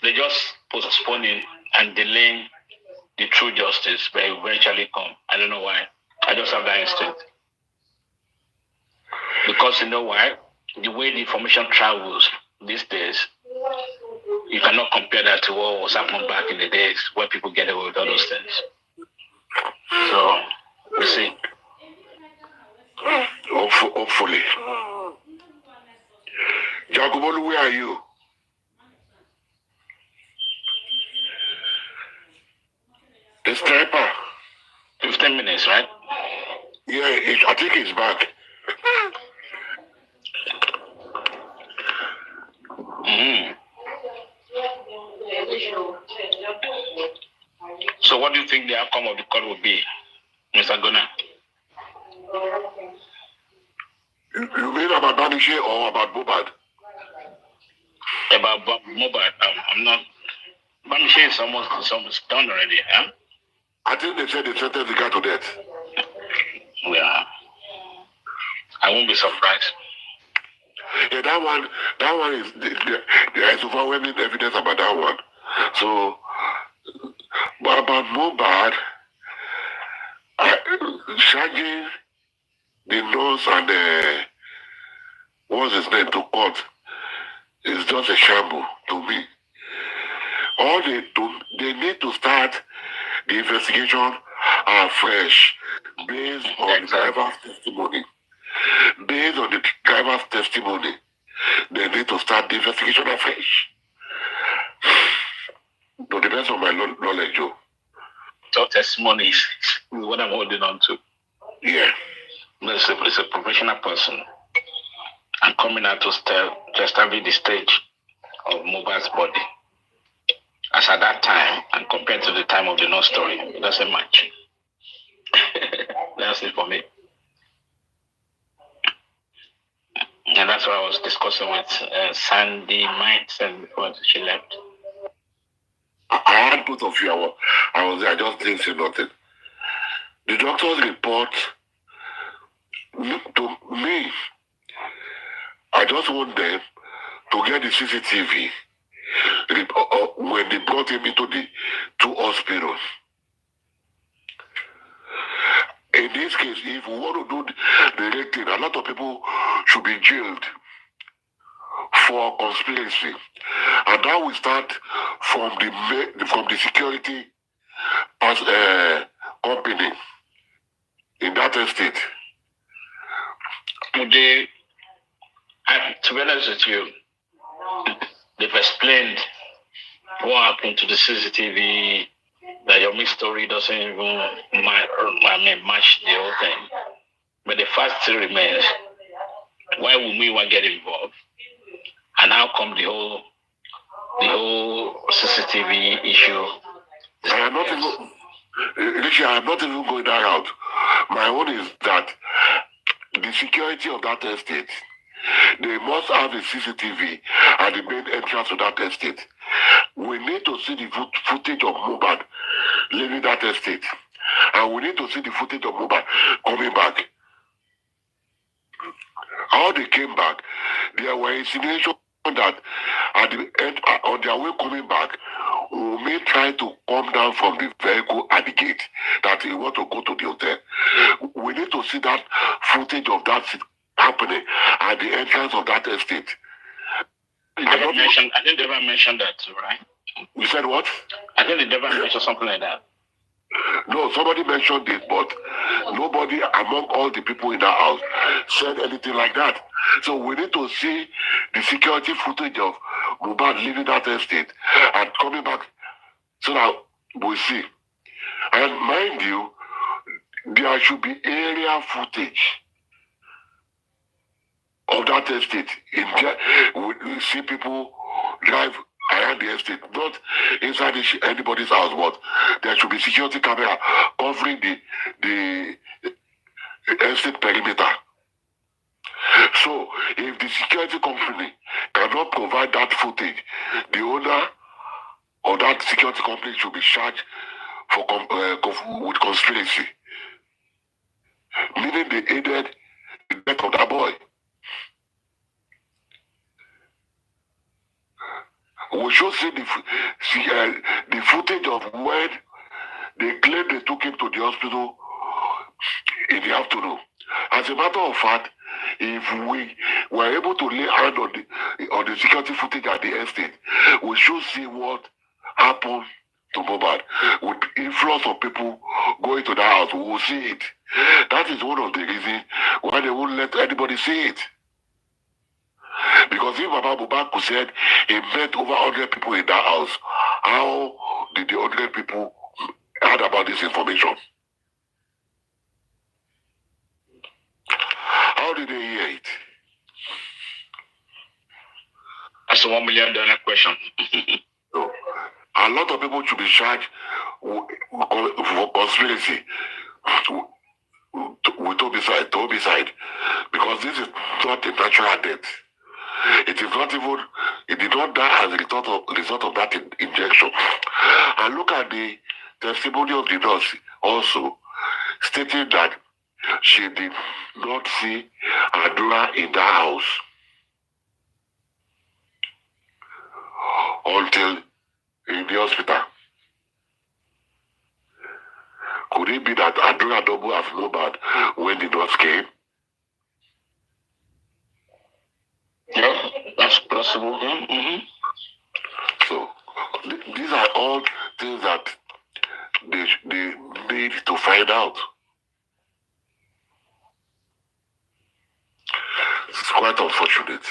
they just postponing and delaying the true justice will eventually come. I don't know why. I just have that instinct. Because you know why? The way the information travels these days, you cannot compare that to what was happening back in the days where people get away with all those things. So, we'll see. Hopefully. Jacobolu, where are you? The sniper. 15 minutes, right? Yeah, I think he's back. So what do you think the outcome of the court will be, Mr. Gunnar? You mean about Banishe or about Bobad? About Mobad, I'm not. Banishe is almost done already, huh? I think they said they sentenced the guy to death. Yeah. I won't be surprised. Yeah, that one is there is overwhelming evidence about that one. So, but about Mohbad, charging the nurse and what's his name to court is just a shamble to me. All they need to start the investigation afresh based on the driver's testimony. Based on the driver's testimony, they need to start the investigation afresh. To the best of my knowledge, Joe. So testimony is what I'm holding on to. Yeah. It's a professional person. I'm coming out to establish the stage of Mohbad's body. As at that time, and compared to the time of the no story, it doesn't match. That's it for me. And that's what I was discussing with Sandy Mites and before she left. I had both of you. I was there. I just didn't say nothing. The doctor's report, to me, I just want them to get the CCTV when they brought him into the two hospitals. In this case, if we want to do the right thing, a lot of people should be jailed for conspiracy, and that will start from the security company in that estate. To be honest with you, they've explained what happened to the CCTV, that Yomi story doesn't even match the whole thing. But the fact still remains, why would we want to get involved? And how come the whole CCTV issue? I am not even going that route. My own is that the security of that estate, they must have a CCTV at the main entrance to that estate. We need to see the footage of Mohbad leaving that estate. And we need to see the footage of Mohbad coming back. How they came back, there were insinuations that at the end, on their way coming back, we may try to come down from the vehicle at the gate that we want to go to the hotel. We need to see that footage of that happening at the entrance of that estate. I think they never mentioned that too, right? You said what? I think they never mentioned something like that. No, somebody mentioned it, but nobody among all the people in that house said anything like that. So we need to see the security footage of Mohbad leaving that estate and coming back so that we see. And mind you, there should be area footage of that estate. We see people drive around the estate, not inside anybody's house, but there should be security camera covering the estate perimeter. So, if the security company cannot provide that footage, the owner of that security company should be charged for with conspiracy, meaning they aided the death of that boy. We should see the footage of when they claim they took him to the hospital in the afternoon. As a matter of fact, if we were able to lay hand on the security footage at the estate, we should see what happened to Mohbad. With influx of people going to that house, we will see it. That is one of the reasons why they won't let anybody see it. Because if Baba Mohbad said he met over 100 people in that house, how did the 100 people heard about this information? How did they hear it? That's a $1 million question. So, a lot of people should be charged for conspiracy with homicide, because this is not a natural death. It is not even, it did not die as a result of that injection. And look at the testimony of the nurse also, stating that she did not see Adura in that house until in the hospital. Could it be that Adura double have known bad when the nurse came? Yeah, that's possible. Mm-hmm. So these are all things that they need to find out. It's quite unfortunate.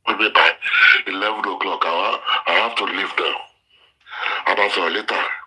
Maybe by 11 o'clock, I have to leave now. And I'll see you later.